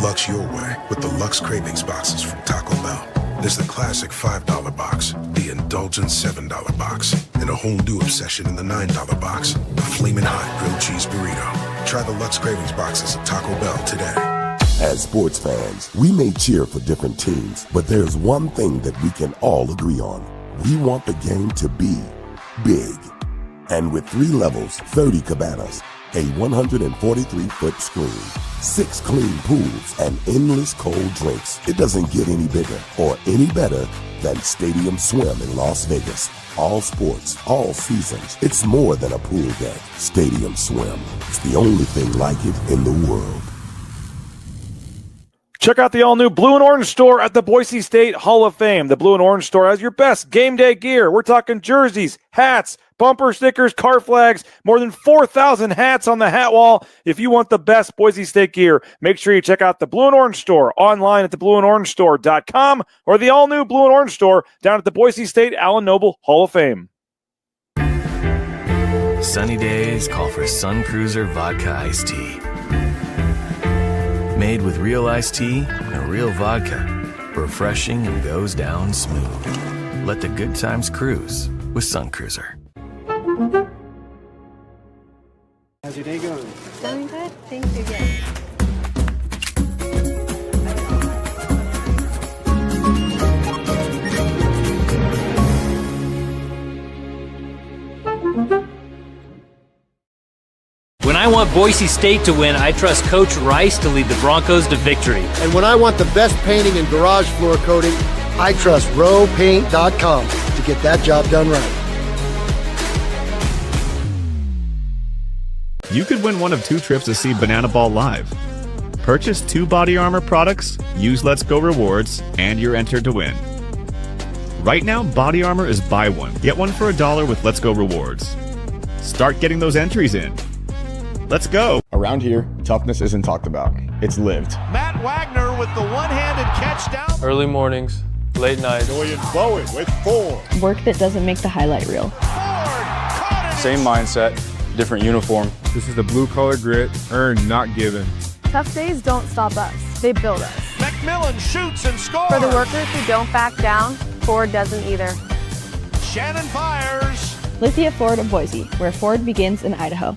Lux your way with the Lux Cravings boxes from Taco Bell. There's the classic $5 box, the indulgent $7 box, and a whole new obsession in the $9 box, the Flamin' Hot Grilled Cheese Burrito. Try the Lux Cravings boxes at Taco Bell today. As sports fans, we may cheer for different teams, but there's one thing that we can all agree on. We want the game to be big. And with 3 levels, 30 cabanas, a 143-foot screen, 6 clean pools, and endless cold drinks, it doesn't get any bigger or any better than Stadium Swim in Las Vegas. All sports, all seasons. It's more than a pool deck. Stadium Swim. It's the only thing like it in the world. Check out the all-new Blue and Orange store at the Boise State Hall of Fame. The Blue and Orange store has your best game day gear. We're talking jerseys, hats, bumper stickers, car flags, more than 4,000 hats on the hat wall. If you want the best Boise State gear, make sure you check out the Blue and Orange store online at theblueandorangestore.com or the all-new Blue and Orange store down at the Boise State Allen Noble Hall of Fame. Sunny days call for Sun Cruiser Vodka Iced Tea. Made with real iced tea and real vodka. Refreshing and goes down smooth. Let the good times cruise with Sun Cruiser. How's your day going? Going good. Thank you again. When I want Boise State to win, I trust Coach Rice to lead the Broncos to victory. And when I want the best painting and garage floor coating, I trust rowpaint.com to get that job done right. You could win one of 2 trips to see Banana Ball live. Purchase 2 Body Armor products, use Let's Go Rewards, and you're entered to win. Right now, Body Armor is buy one, get one for $1 with Let's Go Rewards. Start getting those entries in. Let's go. Around here, toughness isn't talked about. It's lived. Matt Wagner with the one-handed catch down. Early mornings, late nights. Julian Bowen with 4. Work that doesn't make the highlight reel. Same mindset, different uniform. This is the blue-collar grit, earned, not given. Tough days don't stop us. They build us. McMillan shoots and scores. For the workers who don't back down, Ford doesn't either. Shannon fires. Lithia Ford of Boise, where Ford begins in Idaho.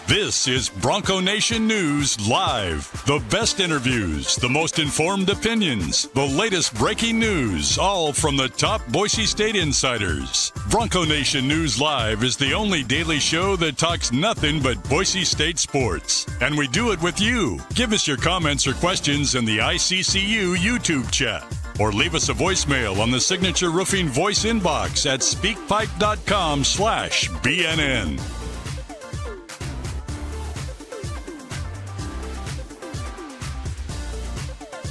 This is Bronco Nation News Live. The best interviews, the most informed opinions, the latest breaking news, all from the top Boise State insiders. Bronco Nation News Live is the only daily show that talks nothing but Boise State sports. And we do it with you. Give us your comments or questions in the ICCU YouTube chat. Or leave us a voicemail on the Signature Roofing voice inbox at speakpipe.com/BNN.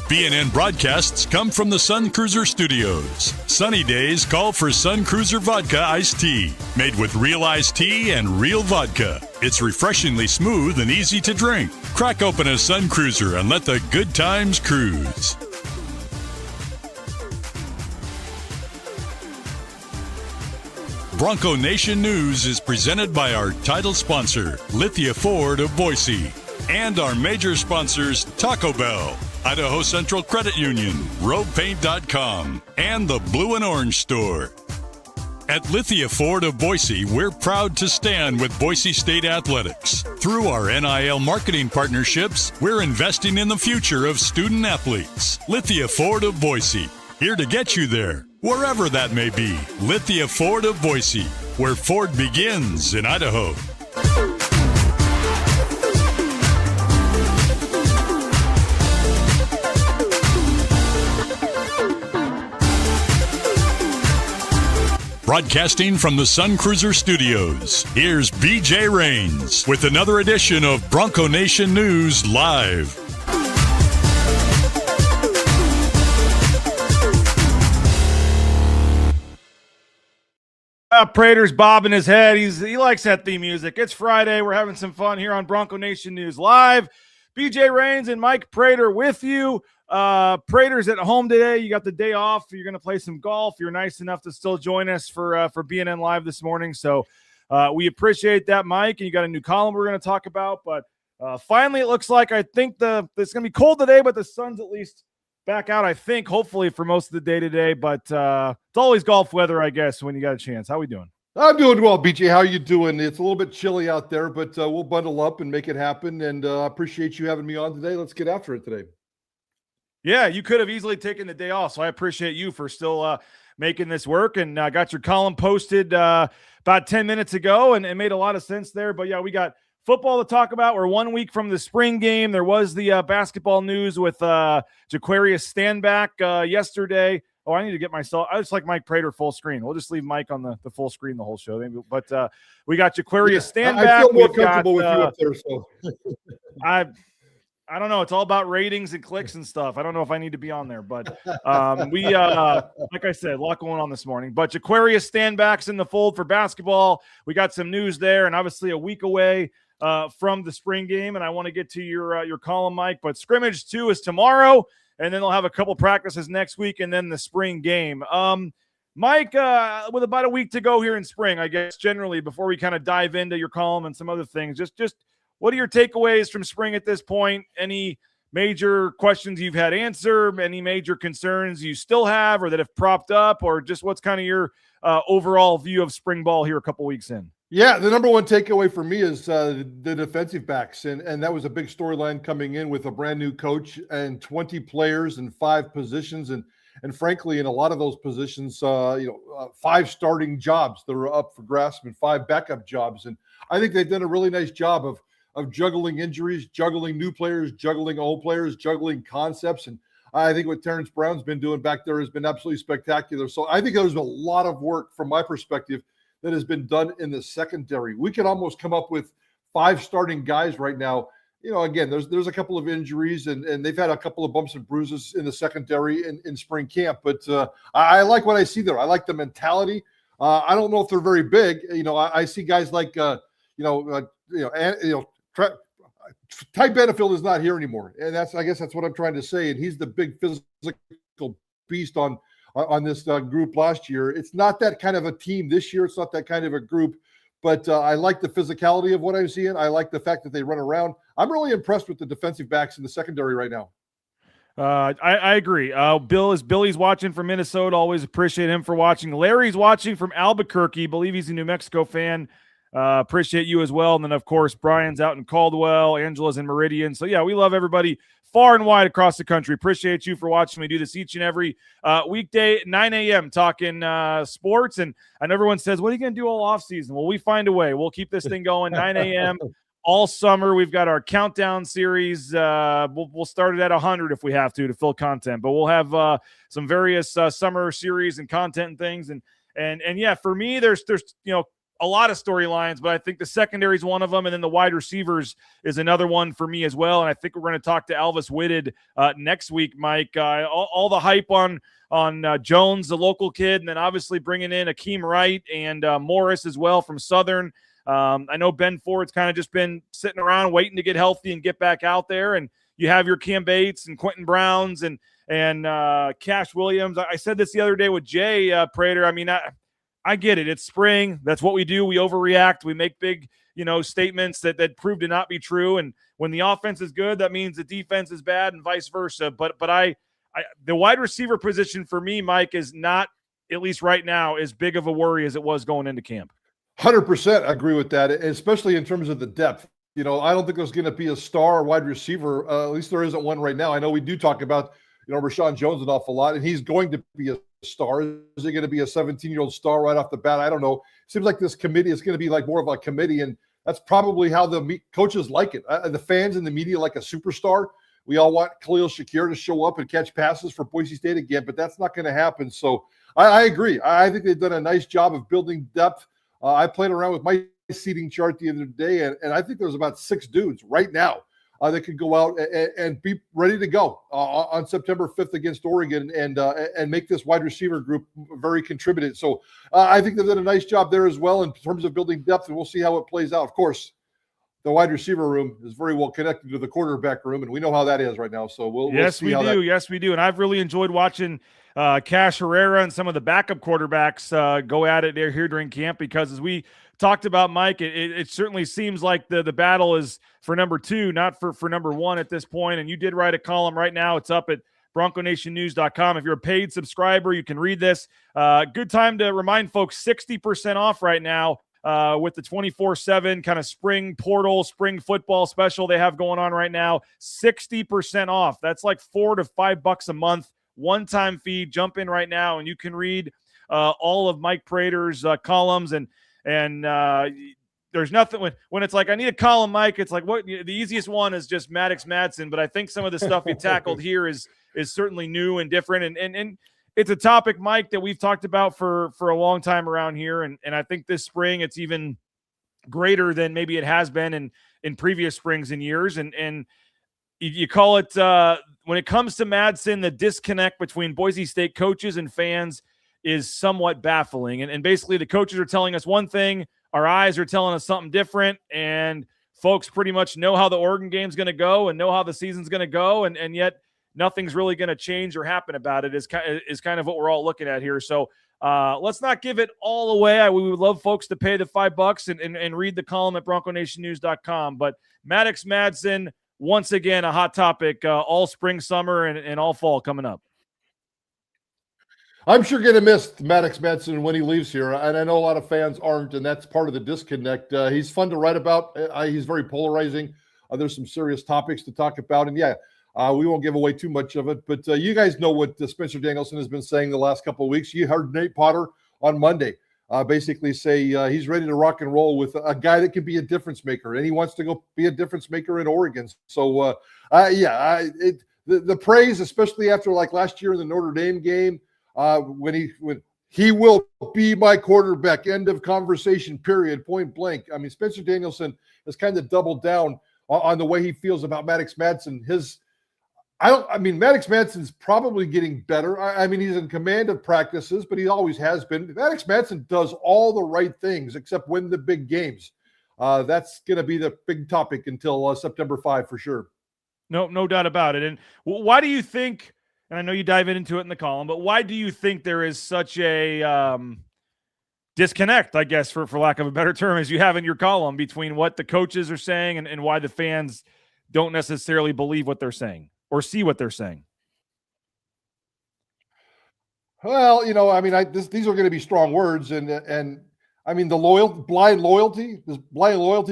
BNN broadcasts come from the Sun Cruiser Studios. Sunny days call for Sun Cruiser Vodka Iced Tea. Made with real iced tea and real vodka. It's refreshingly smooth and easy to drink. Crack open a Sun Cruiser and let the good times cruise. Bronco Nation News is presented by our title sponsor, Lithia Ford of Boise, and our major sponsors, Taco Bell, Idaho Central Credit Union, RoadPaint.com, and the Blue and Orange Store. At Lithia Ford of Boise, we're proud to stand with Boise State Athletics. Through our NIL marketing partnerships, we're investing in the future of student athletes. Lithia Ford of Boise, here to get you there, wherever that may be. Lithia Ford of Boise, where Ford begins in Idaho. Broadcasting from the Sun Cruiser Studios, here's BJ Rains with another edition of Bronco Nation News Live. Prater's bobbing his head. He likes that theme music. It's Friday. We're having some fun here on Bronco Nation News Live. BJ Rains and Mike Prater with you. Prater's at home today. You got the day off. You're going to play some golf. You're nice enough to still join us for BNN Live this morning. So we appreciate that, Mike. And you got a new column we're going to talk about. But finally, it looks like it's going to be cold today, but the sun's at least back out, I think, hopefully for most of the day today. But it's always golf weather, I guess, when you got a chance. How we doing? I'm doing well, BJ. How you doing? It's a little bit chilly out there, but we'll bundle up and make it happen. And I appreciate you having me on today. Let's get after it today. Yeah, you could have easily taken the day off, so I appreciate you for still making this work. And got your column posted about 10 minutes ago, and it made a lot of sense there. But, yeah, we got football to talk about. We're 1 week from the spring game. There was the basketball news with Jaquarius Standback yesterday. Oh, I need to get myself. I just like Mike Prater full screen. We'll just leave Mike on the full screen the whole show. Maybe, but we got Jaquarius Standback. I feel more comfortable with you up there. So I don't know. It's all about ratings and clicks and stuff. I don't know if I need to be on there, but we like I said, a lot going on this morning. But Jaquarius Standback's in the fold for basketball. We got some news there, and obviously a week away from the spring game. And I want to get to your column, Mike. But scrimmage 2 is tomorrow. And then they'll have a couple practices next week and then the spring game. Mike, with about a week to go here in spring, I guess, generally, before we kind of dive into your column and some other things, just what are your takeaways from spring at this point? Any major questions you've had answered? Any major concerns you still have or that have propped up? Or just what's kind of your overall view of spring ball here a couple weeks in? Yeah, the number one takeaway for me is the defensive backs, and that was a big storyline coming in with a brand new coach and 20 players and 5 positions, and frankly, in a lot of those positions, 5 starting jobs that are up for grasp and 5 backup jobs, and I think they've done a really nice job of juggling injuries, juggling new players, juggling old players, juggling concepts, and I think what Terrence Brown's been doing back there has been absolutely spectacular. So I think there's a lot of work from my perspective that has been done in the secondary. We could almost come up with 5 starting guys right now. Again, there's a couple of injuries and they've had a couple of bumps and bruises in the secondary in spring camp, but I like what I see there. I like the mentality. I don't know if they're very big. I see guys like Ty Benefield is not here anymore, and I guess that's what I'm trying to say. And he's the big physical beast on this group last year. It's not that kind of a team this year. It's not that kind of a group, but I like the physicality of what I'm seeing. I like the fact that they run around. I'm really impressed with the defensive backs in the secondary right now. I agree. Billy's watching from Minnesota. Always appreciate him for watching. Larry's watching from Albuquerque. Believe he's a New Mexico fan. Appreciate you as well. And then, of course, Brian's out in Caldwell. Angela's in Meridian. So, yeah, we love everybody far and wide across the country. Appreciate you for watching. We do this each and every weekday at 9 a.m. talking sports. And I know everyone says, what are you going to do all offseason? Well, we find a way. We'll keep this thing going 9 a.m. all summer. We've got our countdown series. We'll start it at 100 if we have to fill content. But we'll have some various summer series and content and things. And yeah, for me, there's a lot of storylines, but I think the secondary is one of them, and then the wide receivers is another one for me as well. And I think we're going to talk to Alvis Whitted next week, Mike. All the hype on Jones, the local kid, and then obviously bringing in Akeem Wright and Morris as well from Southern. I know Ben Ford's kind of just been sitting around waiting to get healthy and get back out there, and you have your Cam Bates and Quentin Browns and Cash Williams. I said this the other day with Jay Prater. I mean, I get it. It's spring. That's what we do. We overreact. We make big, statements that prove to not be true. And when the offense is good, that means the defense is bad and vice versa. But the wide receiver position for me, Mike, is not, at least right now, as big of a worry as it was going into camp. 100% agree with that, especially in terms of the depth. I don't think there's going to be a star wide receiver. At least there isn't one right now. I know we do talk about, Rashawn Jones an awful lot, and he's going to be a star. Is he going to be a 17-year-old star right off the bat? I don't know. Seems like this committee is going to be like more of a committee, and that's probably how the coaches like it. The fans and the media like a superstar. We all want Khalil Shakir to show up and catch passes for Boise State again, but that's not going to happen. So I agree. I think they've done a nice job of building depth. I played around with my seating chart the other day, and I think there's about 6 dudes right now that could go out and be ready to go on September 5th against Oregon and make this wide receiver group very contributed. So I think they've done a nice job there as well in terms of building depth, and we'll see how it plays out. Of course, the wide receiver room is very well connected to the quarterback room, and we know how that is right now. So we'll see how that. Yes, we do. And I've really enjoyed watching Cash Herrera and some of the backup quarterbacks go at it there here during camp, because as we talked about, Mike, it certainly seems like the battle is for number 2, not for number 1 at this point. And you did write a column right now. It's up at BroncoNationNews.com. If you're a paid subscriber, you can read this. Good time to remind folks, 60% off right now with the 24/7 kind of spring portal, spring football special they have going on right now. 60% off. That's like $4 to $5 a month. One-time fee. Jump in right now, and you can read all of Mike Prater's columns. And there's nothing when it's like, I need a column, Mike. It's like, what? The easiest one is just Maddox Madsen. But I think some of the stuff you tackled here is certainly new and different. And it's a topic, Mike, that we've talked about for a long time around here. And I think this spring it's even greater than maybe it has been in previous springs and years. And you call it, when it comes to Madsen, the disconnect between Boise State coaches and fans is somewhat baffling. And basically the coaches are telling us one thing, our eyes are telling us something different, and folks pretty much know how the Oregon game's going to go and know how the season's going to go, and yet nothing's really going to change or happen about it is kind of what we're all looking at here. So let's not give it all away. We would love folks to pay the $5 and read the column at BroncoNationNews.com. But Maddox Madsen, once again, a hot topic all spring, summer, and all fall coming up. I'm sure going to miss Maddox Madsen when he leaves here, and I know a lot of fans aren't, and that's part of the disconnect. He's fun to write about. He's very polarizing. There's some serious topics to talk about, and we won't give away too much of it. But you guys know what Spencer Danielson has been saying the last couple of weeks. You heard Nate Potter on Monday basically say he's ready to rock and roll with a guy that can be a difference maker, and he wants to go be a difference maker in Oregon. So, the praise, especially after like last year in the Notre Dame game, when he will be my quarterback, end of conversation, period, point blank. I mean, Spencer Danielson has kind of doubled down on the way he feels about Maddox Madsen. Maddox Madsen's probably getting better. I mean, he's in command of practices, but he always has been. Maddox Madsen does all the right things except win the big games. That's going to be the big topic until September 5 for sure. No doubt about it. And why do you think, and I know you dive into it in the column, but why do you think there is such a disconnect, I guess, for lack of a better term, as you have in your column, between what the coaches are saying and why the fans don't necessarily believe what they're saying or see what they're saying? Well, these are going to be strong words, and I mean, blind loyalty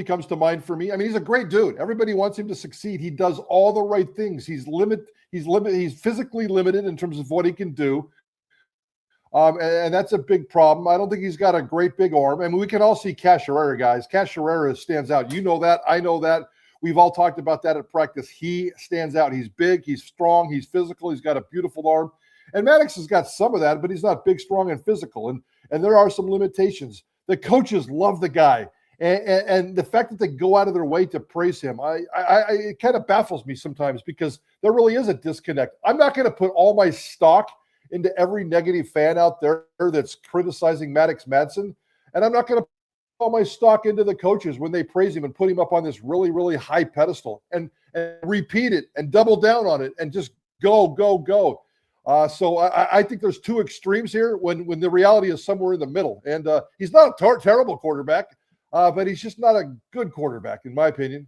comes to mind for me. I mean, he's a great dude. Everybody wants him to succeed. He does all the right things. He's physically limited in terms of what he can do. And that's a big problem. I don't think he's got a great big arm. I mean, we can all see Cash Herrera, guys. Cash Herrera stands out. You know that. I know that. We've all talked about that at practice. He stands out. He's big. He's strong. He's physical. He's got a beautiful arm. And Maddox has got some of that, but he's not big, strong, and physical. And there are some limitations. The coaches love the guy. And the fact that they go out of their way to praise him, it kind of baffles me sometimes, because there really is a disconnect. I'm not going to put all my stock into every negative fan out there that's criticizing Maddox Madsen. And I'm not going to put all my stock into the coaches when they praise him and put him up on this really, really high pedestal and repeat it and double down on it and just go. So I think there's two extremes here when the reality is somewhere in the middle. And he's not a terrible quarterback, but he's just not a good quarterback, in my opinion.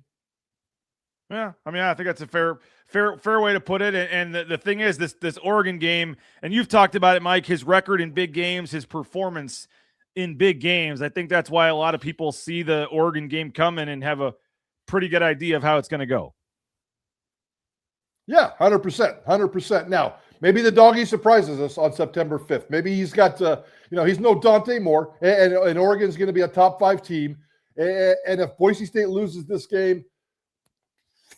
Yeah, I mean, I think that's a fair way to put it. And the thing is, this Oregon game, and you've talked about it, Mike, his record in big games, his performance in big games. I think that's why a lot of people see the Oregon game coming and have a pretty good idea of how it's going to go. Yeah, 100%. Now, maybe the doggy surprises us on September 5th. Maybe he's got, he's no Dante Moore, and Oregon's going to be a top 5 team. And if Boise State loses this game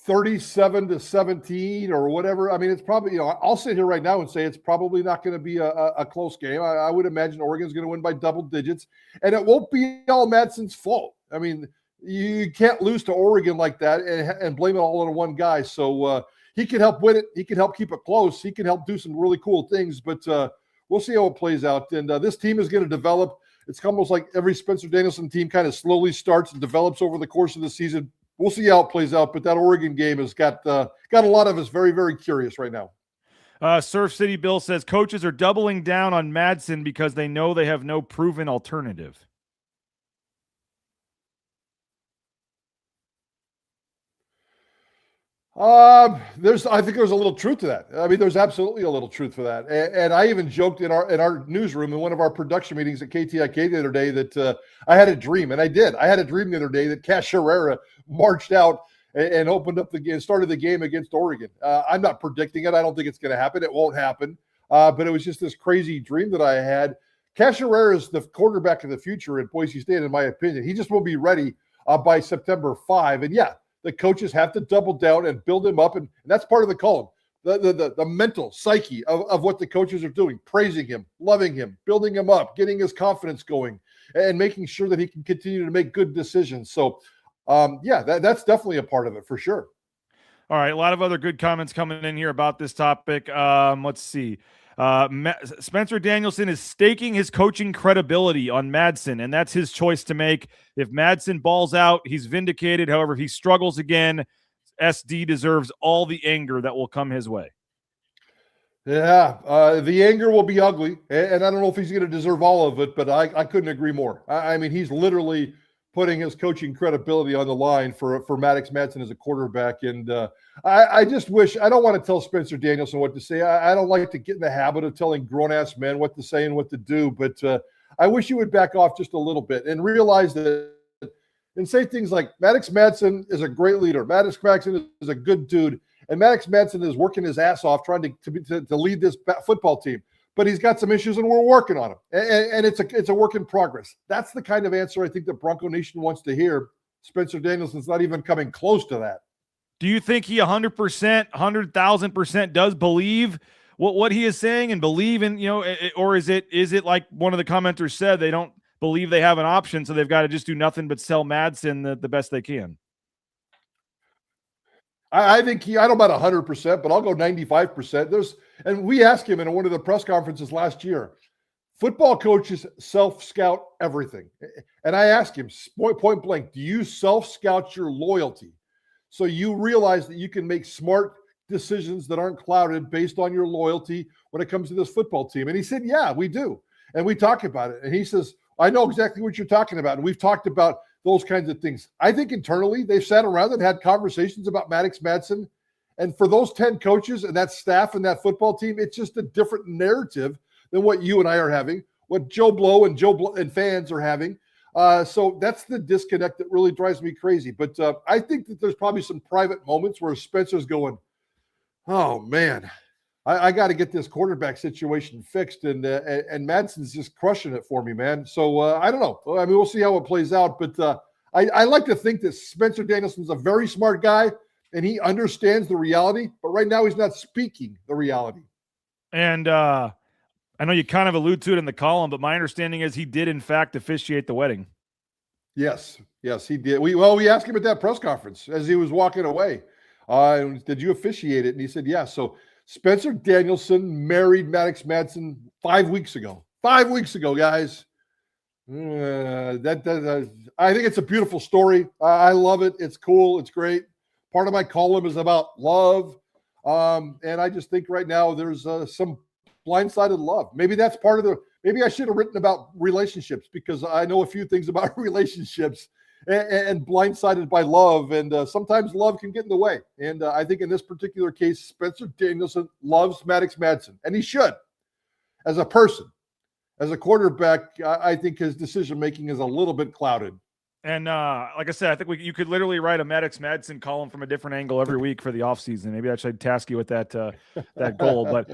37-17 or whatever, I mean, it's probably, I'll sit here right now and say it's probably not going to be a close game. I would imagine Oregon's going to win by double digits, and it won't be all Madsen's fault. I mean, You can't lose to Oregon like that and blame it all on one guy. So he can help win it. He can help keep it close. He can help do some really cool things, but we'll see how it plays out. And this team is going to develop. It's almost like every Spencer Danielson team kind of slowly starts and develops over the course of the season. We'll see how it plays out, but that Oregon game has got a lot of us very, very curious right now. Surf City Bill says coaches are doubling down on Madsen because they know they have no proven alternative. I think there's a little truth to that. I mean, there's absolutely a little truth for that. And I even joked in our newsroom in one of our production meetings at KTIK the other day that I had a dream, and I did. I had a dream the other day that Cash Herrera marched out and opened up the game, started the game against Oregon. I'm not predicting it. I don't think it's going to happen. It won't happen. But it was just this crazy dream that I had. Cash Herrera is the quarterback of the future at Boise State, in my opinion. He just will be ready by September 5. And yeah, the coaches have to double down and build him up. And that's part of the column, the mental psyche of what the coaches are doing, praising him, loving him, building him up, getting his confidence going, and making sure that he can continue to make good decisions. So, that's definitely a part of it for sure. All right, a lot of other good comments coming in here about this topic. Let's see. Spencer Danielson is staking his coaching credibility on Madsen, and that's his choice to make. If Madsen balls out, he's vindicated. However, if he struggles again, SD deserves all the anger that will come his way. Yeah, the anger will be ugly, and I don't know if he's going to deserve all of it, but I couldn't agree more. I mean, he's literally putting his coaching credibility on the line for Maddox Madsen as a quarterback. And I just wish, I don't want to tell Spencer Danielson what to say. I don't like to get in the habit of telling grown-ass men what to say and what to do, but I wish you would back off just a little bit and realize that and say things like, Maddox Madsen is a great leader. Maddox Madsen is a good dude. And Maddox Madsen is working his ass off trying to lead this football team. But he's got some issues, and we're working on them. And it's a work in progress. That's the kind of answer I think that Bronco Nation wants to hear. Spencer Danielson's not even coming close to that. Do you think he 100%, 100,000% does believe what he is saying and believe in, or is it like one of the commenters said, they don't believe they have an option, so they've got to just do nothing but sell Madsen the best they can? I think I don't know about 100%, but I'll go 95%. And we asked him in one of the press conferences last year, football coaches self-scout everything. And I asked him point blank, do you self-scout your loyalty? So you realize that you can make smart decisions that aren't clouded based on your loyalty when it comes to this football team. And he said, yeah, we do. And we talk about it. And he says, I know exactly what you're talking about. And we've talked about those kinds of things. I think internally they've sat around and had conversations about Maddox Madsen. And for those 10 coaches and that staff and that football team, it's just a different narrative than what you and I are having, what Joe Blow and fans are having. So that's the disconnect that really drives me crazy. But I think that there's probably some private moments where Spencer's going, oh, man, I got to get this quarterback situation fixed. And Madsen's just crushing it for me, man. So I don't know. I mean, we'll see how it plays out. But I like to think that Spencer Danielson's a very smart guy, and he understands the reality. But right now he's not speaking the reality. And I know you kind of allude to it in the column, but my understanding is he did, in fact, officiate the wedding. Yes, he did. We asked him at that press conference as he was walking away. Did you officiate it? And he said, yeah. So Spencer Danielson married Maddox Madsen 5 weeks ago. 5 weeks ago, guys. I think it's a beautiful story. I love it. It's cool. It's great. Part of my column is about love. And I just think right now there's some blindsided love. Maybe that's part of maybe I should have written about relationships, because I know a few things about relationships and blindsided by love. And sometimes love can get in the way. And I think in this particular case, Spencer Danielson loves Maddox Madsen, and he should. As a person, as a quarterback, I think his decision-making is a little bit clouded. And like I said, I think you could literally write a Maddox Madsen column from a different angle every week for the offseason. Maybe I should task you with that goal. But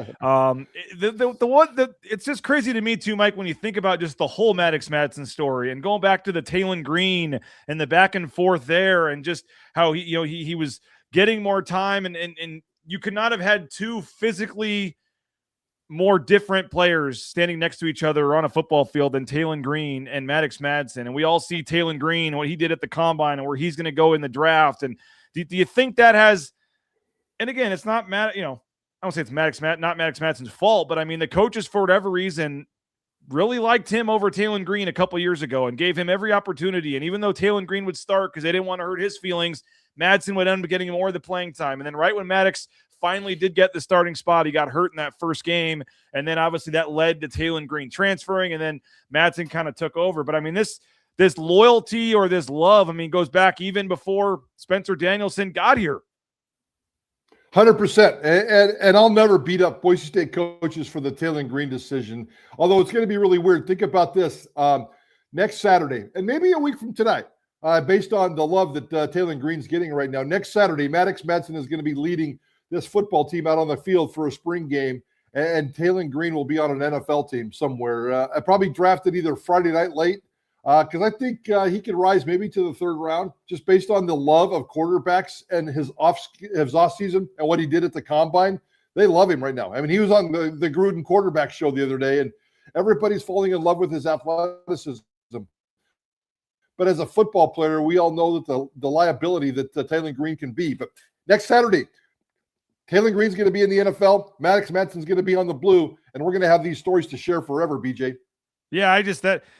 it's just crazy to me too, Mike, when you think about just the whole Maddox Madsen story and going back to the Talon Green and the back and forth there, and just how he was getting more time, and you could not have had two physically more different players standing next to each other on a football field than Taylon Green and Maddox Madsen. And we all see Taylon Green, what he did at the combine and where he's going to go in the draft. And do you think that has, and again, it's not I don't say it's not Maddox Madsen's fault, but I mean, the coaches for whatever reason really liked him over Taylon Green a couple years ago and gave him every opportunity. And even though Taylon Green would start because they didn't want to hurt his feelings, Madsen would end up getting more of the playing time. And then right when Maddox finally did get the starting spot, he got hurt in that first game. And then obviously that led to Taylon Green transferring, and then Madsen kind of took over. But I mean, this loyalty or this love, I mean, goes back even before Spencer Danielson got here. 100%. And I'll never beat up Boise State coaches for the Taylon Green decision, although it's going to be really weird. Think about this. Next Saturday, and maybe a week from tonight, based on the love that Taylon Green's getting right now, next Saturday, Maddox Madsen is going to be leading this football team out on the field for a spring game, and Taylon Green will be on an NFL team somewhere. Probably drafted either Friday night late, because I think he could rise maybe to the third round, just based on the love of quarterbacks and his off season and what he did at the combine. They love him right now. I mean, he was on the Gruden quarterback show the other day, and everybody's falling in love with his athleticism. But as a football player, we all know that the liability that Taylon Green can be. But next Saturday, Taylon Green's going to be in the NFL. Maddox Madsen's going to be on the blue, and we're going to have these stories to share forever, BJ. Yeah,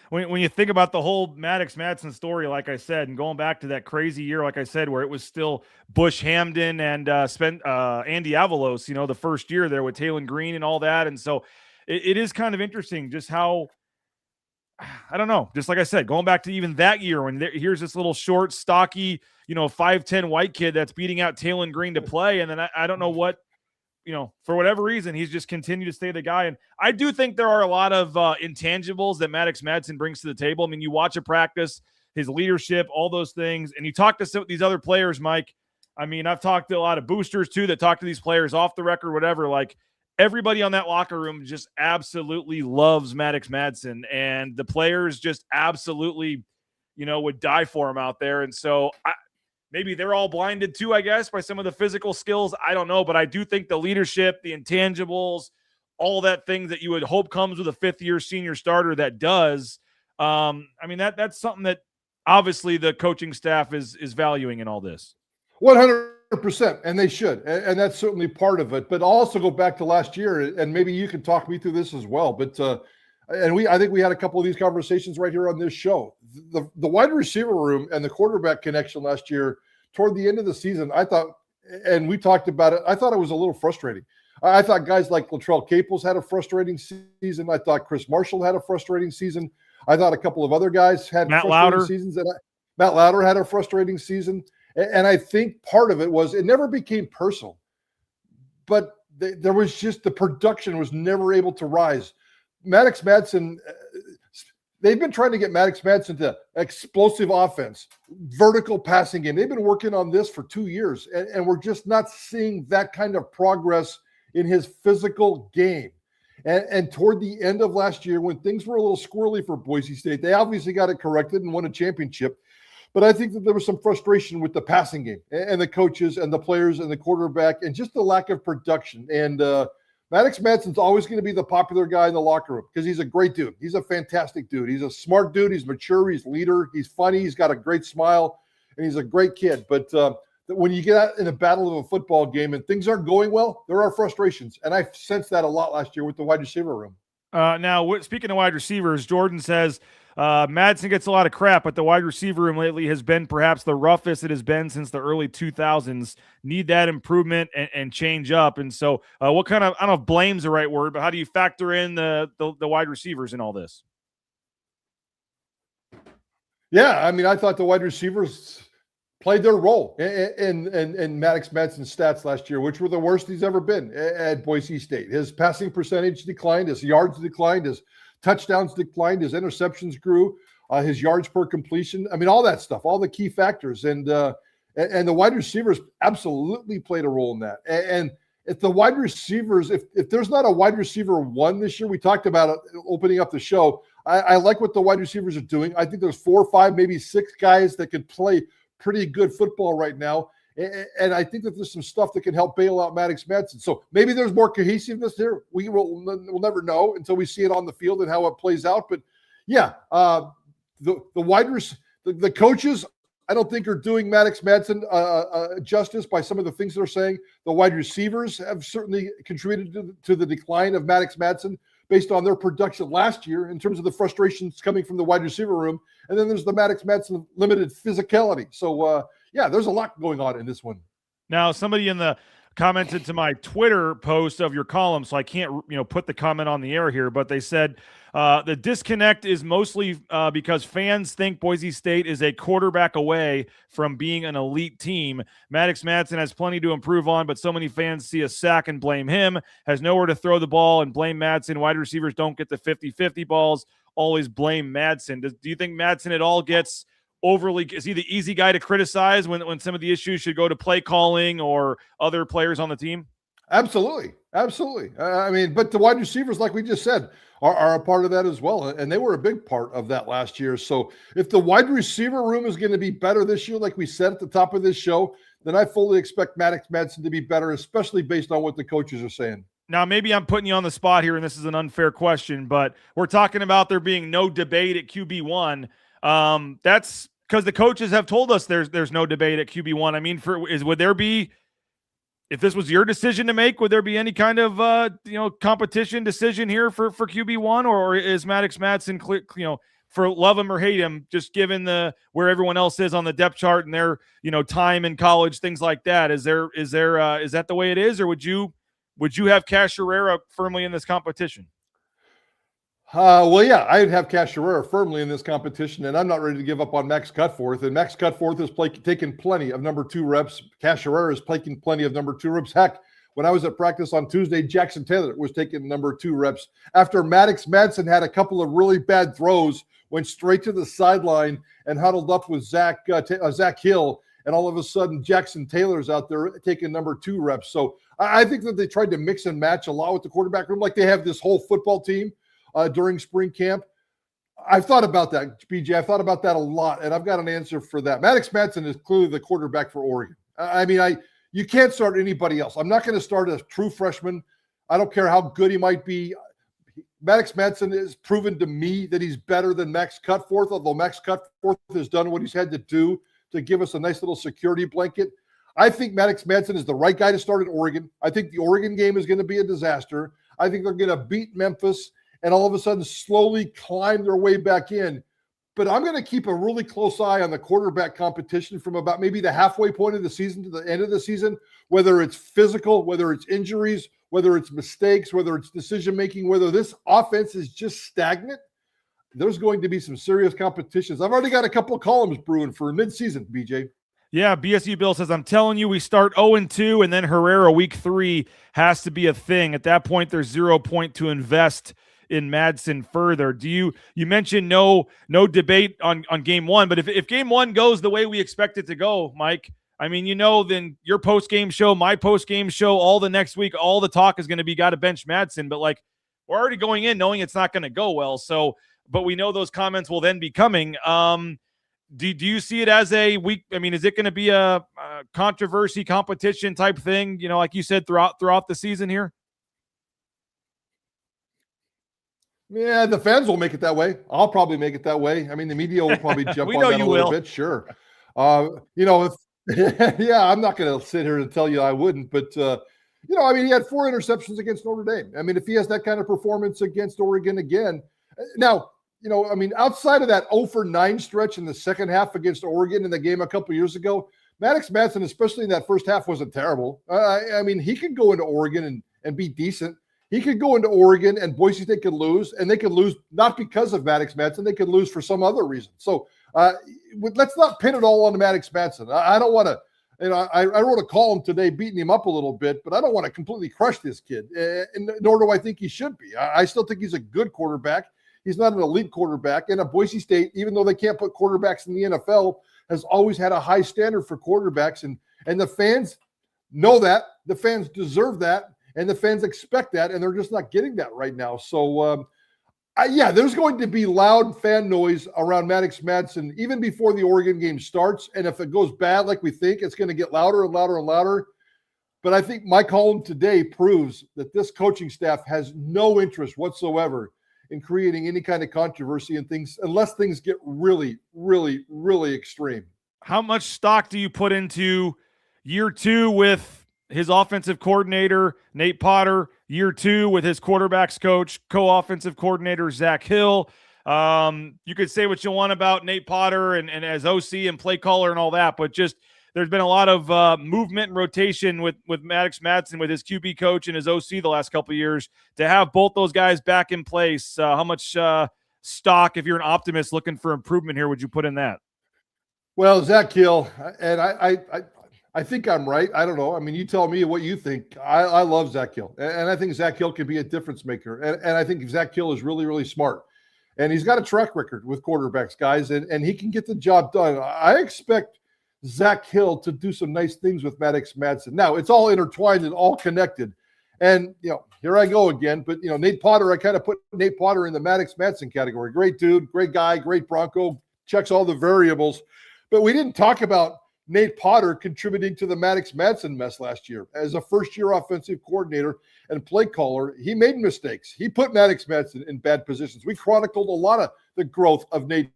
when you think about the whole Maddox Madsen story, like I said, and going back to that crazy year, like I said, where it was still Bush Hamden and Andy Avalos, the first year there with Taylon Green and all that. And so it is kind of interesting just how, I don't know, just like I said, going back to even that year when here's this little short, stocky, 5'10" white kid that's beating out Taylon Green to play. And then I don't know what, for whatever reason, he's just continued to stay the guy. And I do think there are a lot of intangibles that Maddox Madsen brings to the table. I mean, you watch a practice, his leadership, all those things, and you talk to some of these other players, Mike. I mean, I've talked to a lot of boosters too that talk to these players off the record, whatever. Like, everybody on that locker room just absolutely loves Maddox Madsen, and the players just absolutely, would die for him out there. And so maybe they're all blinded too, I guess, by some of the physical skills. I don't know, but I do think the leadership, the intangibles, all that thing that you would hope comes with a fifth-year senior starter that does. I mean, that's something that obviously the coaching staff is valuing in all this. 100%, and they should, and that's certainly part of it. But I'll also go back to last year, and maybe you can talk me through this as well. But I think we had a couple of these conversations right here on this show. The wide receiver room and the quarterback connection last year, toward the end of the season, I thought, and we talked about it, I thought it was a little frustrating. I thought guys like Latrell Capels had a frustrating season. I thought Chris Marshall had a frustrating season. I thought a couple of other guys had frustrating seasons. And Matt Lauder had a frustrating season. And I think part of it was it never became personal. But there was just the production was never able to rise. Maddox Madsen, they've been trying to get Maddox Madsen to explosive offense, vertical passing game. They've been working on this for 2 years, and we're just not seeing that kind of progress in his physical game. And toward the end of last year, when things were a little squirrely for Boise State, they obviously got it corrected and won a championship. But I think that there was some frustration with the passing game and the coaches and the players and the quarterback and just the lack of production. And Maddox Madsen's always going to be the popular guy in the locker room because he's a great dude. He's a fantastic dude. He's a smart dude. He's mature. He's leader. He's funny. He's got a great smile, and he's a great kid. But when you get out in the battle of a football game and things aren't going well, there are frustrations. And I sensed that a lot last year with the wide receiver room. Now, speaking of wide receivers, Jordan says Madsen gets a lot of crap, but the wide receiver room lately has been perhaps the roughest it has been since the early 2000s. Need that improvement and change up. And so what kind of, I don't know if blame's the right word, but how do you factor in the wide receivers in all this? Yeah, I mean, I thought the wide receivers played their role in Maddox Madsen's stats last year, which were the worst he's ever been at Boise State. His passing percentage declined, his yards declined, his touchdowns declined, his interceptions grew, his yards per completion. I mean, all that stuff, all the key factors. And the wide receivers absolutely played a role in that. And if the wide receivers, if there's not a wide receiver one this year, we talked about it opening up the show. I like what the wide receivers are doing. I think there's 4, 5, maybe 6 guys that could play pretty good football right now. And I think that there's some stuff that can help bail out Maddox Madsen. So maybe there's more cohesiveness there. We'll never know until we see it on the field and how it plays out. But yeah, the coaches, I don't think are doing Maddox Madsen justice by some of the things they're saying. The wide receivers have certainly contributed to the decline of Maddox Madsen based on their production last year in terms of the frustrations coming from the wide receiver room. And then there's the Maddox Madsen limited physicality. So, yeah, there's a lot going on in this one. Now, somebody commented to my Twitter post of your column, so I can't, put the comment on the air here, but they said the disconnect is mostly because fans think Boise State is a quarterback away from being an elite team. Maddox Madsen has plenty to improve on, but so many fans see a sack and blame him, has nowhere to throw the ball and blame Madsen. Wide receivers don't get the 50-50 balls, always blame Madsen. Do you think Madsen at all gets is he the easy guy to criticize when some of the issues should go to play calling or other players on the team? Absolutely. But the wide receivers, like we just said, are a part of that as well. And they were a big part of that last year. So if the wide receiver room is going to be better this year, like we said at the top of this show, then I fully expect Maddox Madsen to be better, especially based on what the coaches are saying. Now, maybe I'm putting you on the spot here, and this is an unfair question, but we're talking about there being no debate at QB1. That's because the coaches have told us there's no debate at QB1. I mean, would there be, if this was your decision to make, would there be any kind of competition decision here for QB1, or is Maddox Madsen clear, for love him or hate him, just given where everyone else is on the depth chart and their time in college, things like that? Is that the way it is, or would you have Cash Herrera firmly in this competition? Well, yeah, I'd have Cash Herrera firmly in this competition, and I'm not ready to give up on Max Cutforth. And Max Cutforth has taken plenty of number 2 reps. Cash Herrera is taking plenty of number 2 reps. Heck, when I was at practice on Tuesday, Jackson Taylor was taking number 2 reps. After Maddox Madsen had a couple of really bad throws, went straight to the sideline and huddled up with Zach Hill, and all of a sudden Jackson Taylor's out there taking number 2 reps. So I think that they tried to mix and match a lot with the quarterback room, like they have this whole football team during spring camp. I've thought about that, BJ. I've thought about that a lot, and I've got an answer for that. Maddox Madsen is clearly the quarterback for Oregon. You can't start anybody else. I'm not going to start a true freshman. I don't care how good he might be. Maddox Madsen has proven to me that he's better than Max Cutforth, although Max Cutforth has done what he's had to do to give us a nice little security blanket. I think Maddox Madsen is the right guy to start at Oregon. I think the Oregon game is going to be a disaster. I think they're going to beat Memphis and all of a sudden slowly climb their way back in. But I'm going to keep a really close eye on the quarterback competition from about maybe the halfway point of the season to the end of the season, whether it's physical, whether it's injuries, whether it's mistakes, whether it's decision-making, whether this offense is just stagnant. There's going to be some serious competitions. I've already got a couple of columns brewing for mid-season, BJ. Yeah, BSU Bill says, I'm telling you, we start 0-2, and then Herrera week 3 has to be a thing. At that point, there's 0 point to invest in Madsen further. You mentioned no debate on game 1, but if game 1 goes the way we expect it to go, Mike, then your post-game show, my post-game show, all the next week, all the talk is going to be got to bench Madsen, but we're already going in knowing it's not going to go well. So, but we know those comments will then be coming. Do you see it as a week? Is it going to be a controversy competition type thing, like you said, throughout the season here? Yeah, the fans will make it that way. I'll probably make it that way. The media will probably jump on that a little bit. Sure. Yeah, I'm not going to sit here and tell you I wouldn't, but he had 4 interceptions against Notre Dame. If he has that kind of performance against Oregon again, now, outside of that 0-for-9 stretch in the second half against Oregon in the game a couple years ago, Maddox Madsen, especially in that first half, wasn't terrible. He could go into Oregon and be decent. He could go into Oregon and Boise State could lose, and they could lose not because of Maddox Madsen. They could lose for some other reason. So let's not pin it all on Maddox Madsen. I don't want to, I wrote a column today beating him up a little bit, but I don't want to completely crush this kid, and nor do I think he should be. I still think he's a good quarterback. He's not an elite quarterback. And Boise State, even though they can't put quarterbacks in the NFL, has always had a high standard for quarterbacks. And the fans know that. The fans deserve that. And the fans expect that. And they're just not getting that right now. So Yeah, there's going to be loud fan noise around Maddox Madsen even before the Oregon game starts. And if it goes bad like we think, it's going to get louder and louder and louder. But I think my column today proves that this coaching staff has no interest whatsoever in creating any kind of controversy and things unless things get really, really, really extreme. How much stock do you put into year 2 with his offensive coordinator, Nate Prater, year 2 with his quarterbacks coach, co-offensive coordinator, Zach Hill? You could say what you want about Nate Prater and as OC and play caller and all that, but just there's been a lot of movement and rotation with Maddox Madsen, with his QB coach and his OC the last couple of years. To have both those guys back in place, how much stock, if you're an optimist looking for improvement here, would you put in that? Well, Zach Hill, and I think I'm right. I don't know. I mean, you tell me what you think. I love Zach Hill, and I think Zach Hill can be a difference maker. And I think Zach Hill is really, really smart. And he's got a track record with quarterbacks, guys, and he can get the job done. I expect Zach Hill to do some nice things with Maddox Madsen. Now, it's all intertwined and all connected. And, here I go again. But, Nate Prater, I kind of put Nate Prater in the Maddox Madsen category. Great dude, great guy, great Bronco, checks all the variables. But we didn't talk about Nate Prater contributing to the Maddox Madsen mess last year. As a first-year offensive coordinator and play caller, he made mistakes. He put Maddox Madsen in bad positions. We chronicled a lot of the growth of Nate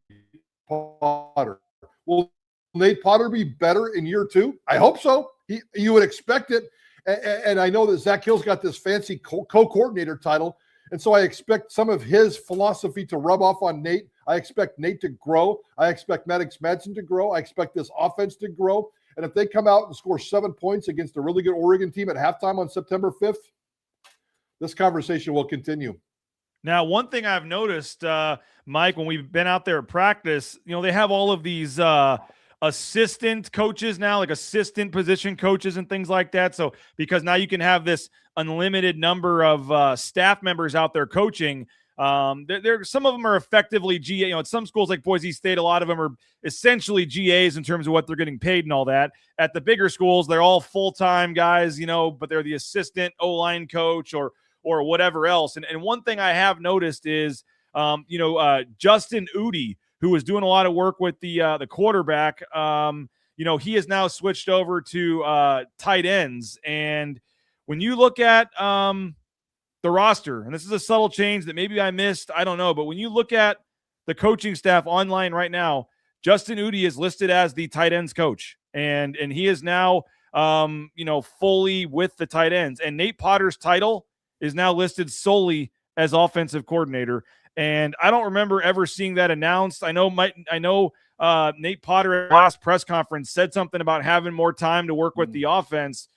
Prater. Will Nate Prater be better in year 2? I hope so. You would expect it. And I know that Zach Hill's got this fancy co-coordinator title. And so I expect some of his philosophy to rub off on Nate. I expect Nate to grow. I expect Maddox Madsen to grow. I expect this offense to grow. And if they come out and score 7 points against a really good Oregon team at halftime on September 5th, this conversation will continue. Now, one thing I've noticed, Mike, when we've been out there at practice, they have all of these assistant coaches now, like assistant position coaches and things like that. So because now you can have this unlimited number of staff members out there coaching. Some of them are effectively GA. At some schools like Boise State, a lot of them are essentially GAs in terms of what they're getting paid and all that. At the bigger schools, they're all full-time guys, but they're the assistant O-line coach or whatever else. And one thing I have noticed is, Justin Udi, who was doing a lot of work with the quarterback, he has now switched over to tight ends. And when you look at the roster, and this is a subtle change that maybe I missed, I don't know, but when you look at the coaching staff online right now, Justin Udi is listed as the tight ends coach, and he is now fully with the tight ends. And Nate Prater's title is now listed solely as offensive coordinator. And I don't remember ever seeing that announced. I know Nate Prater at the last press conference said something about having more time to work with the offense.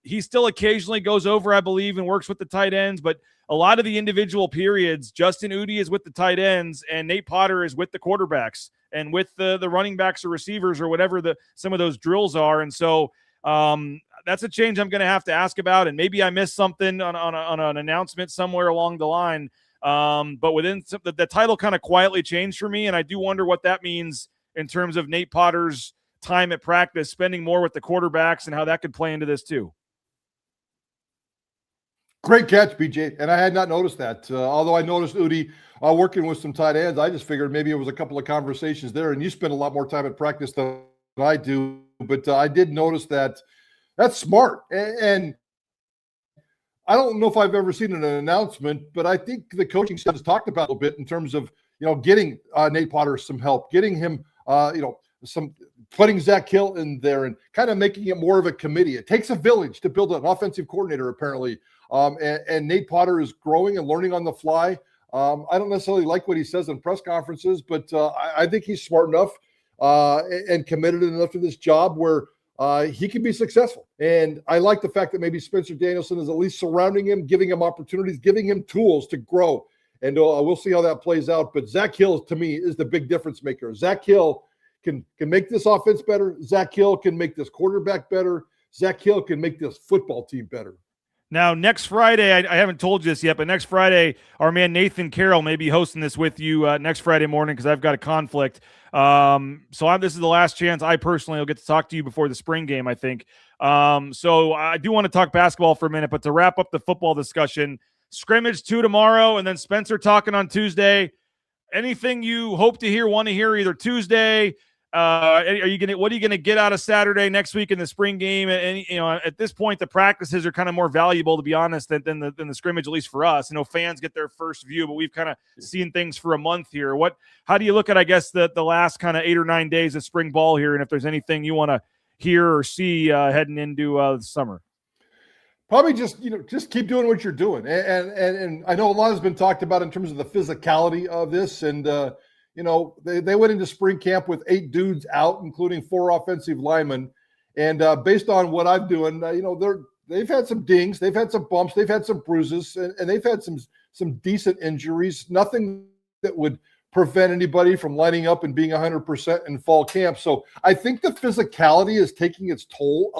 He still occasionally goes over, I believe, and works with the tight ends, but a lot of the individual periods, Justin Udi is with the tight ends and Nate Prater is with the quarterbacks and with the running backs or receivers or whatever some of those drills are. And so that's a change I'm going to have to ask about. And maybe I missed something on an announcement somewhere along the line. But the title kind of quietly changed for me. And I do wonder what that means in terms of Nate Prater's time at practice, spending more with the quarterbacks, and how that could play into this too. Great catch, BJ. And I had not noticed that. Although I noticed Udi working with some tight ends, I just figured maybe it was a couple of conversations there. And you spend a lot more time at practice than I do. But I did notice that. That's smart. And I don't know if I've ever seen an announcement, but I think the coaching staff has talked about a little bit in terms of, getting Nate Prater some help, getting him, putting Zach Hill in there and kind of making it more of a committee. It takes a village to build an offensive coordinator, apparently. And Nate Prater is growing and learning on the fly. I don't necessarily like what he says in press conferences, but I think he's smart enough and committed enough to this job where he can be successful. And I like the fact that maybe Spencer Danielson is at least surrounding him, giving him opportunities, giving him tools to grow. And we'll see how that plays out. But Zach Hill, to me, is the big difference maker. Zach Hill can make this offense better. Zach Hill can make this quarterback better. Zach Hill can make this football team better. Now, next Friday, I haven't told you this yet, but next Friday, our man Nathan Carroll may be hosting this with you next Friday morning because I've got a conflict. This is the last chance I personally will get to talk to you before the spring game, I think. So I do want to talk basketball for a minute, but to wrap up the football discussion, scrimmage 2 tomorrow, and then Spencer talking on Tuesday. Anything you hope to hear, want to hear either Tuesday? What are you gonna get out of Saturday next week in the spring game? And at this point, the practices are kind of more valuable, to be honest, than the scrimmage, at least for us. Fans get their first view, but we've kind of seen things for a month here. How do you look at, I guess, the last kind of 8 or 9 days of spring ball here, and if there's anything you want to hear or see heading into the summer? Probably just keep doing what you're doing, and I know a lot has been talked about in terms of the physicality of this, and they went into spring camp with 8 dudes out, including 4 offensive linemen, and based on what I'm doing, they've had some dings, they've had some bumps, they've had some bruises, and they've had some decent injuries. Nothing that would prevent anybody from lining up and being 100% in fall camp. So I think the physicality is taking its toll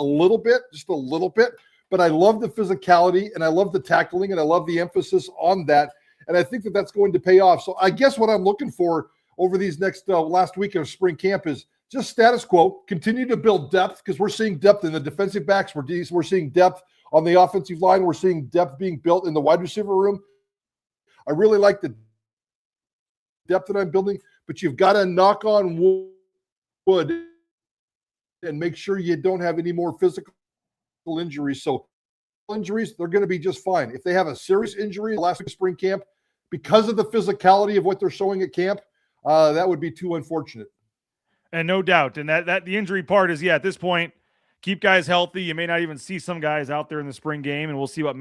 just a little bit. But I love the physicality, and I love the tackling, and I love the emphasis on that. And I think that that's going to pay off. So I guess what I'm looking for over these next last week of spring camp is just status quo, continue to build depth, because we're seeing depth in the defensive backs. We're seeing depth on the offensive line. We're seeing depth being built in the wide receiver room. I really like the depth that I'm building, but you've got to knock on wood and make sure you don't have any more physical injuries. So injuries, they're going to be just fine. If they have a serious injury last week of spring camp because of the physicality of what they're showing at camp, that would be too unfortunate. And no doubt. And that the injury part is, at this point, keep guys healthy. You may not even see some guys out there in the spring game, and we'll see what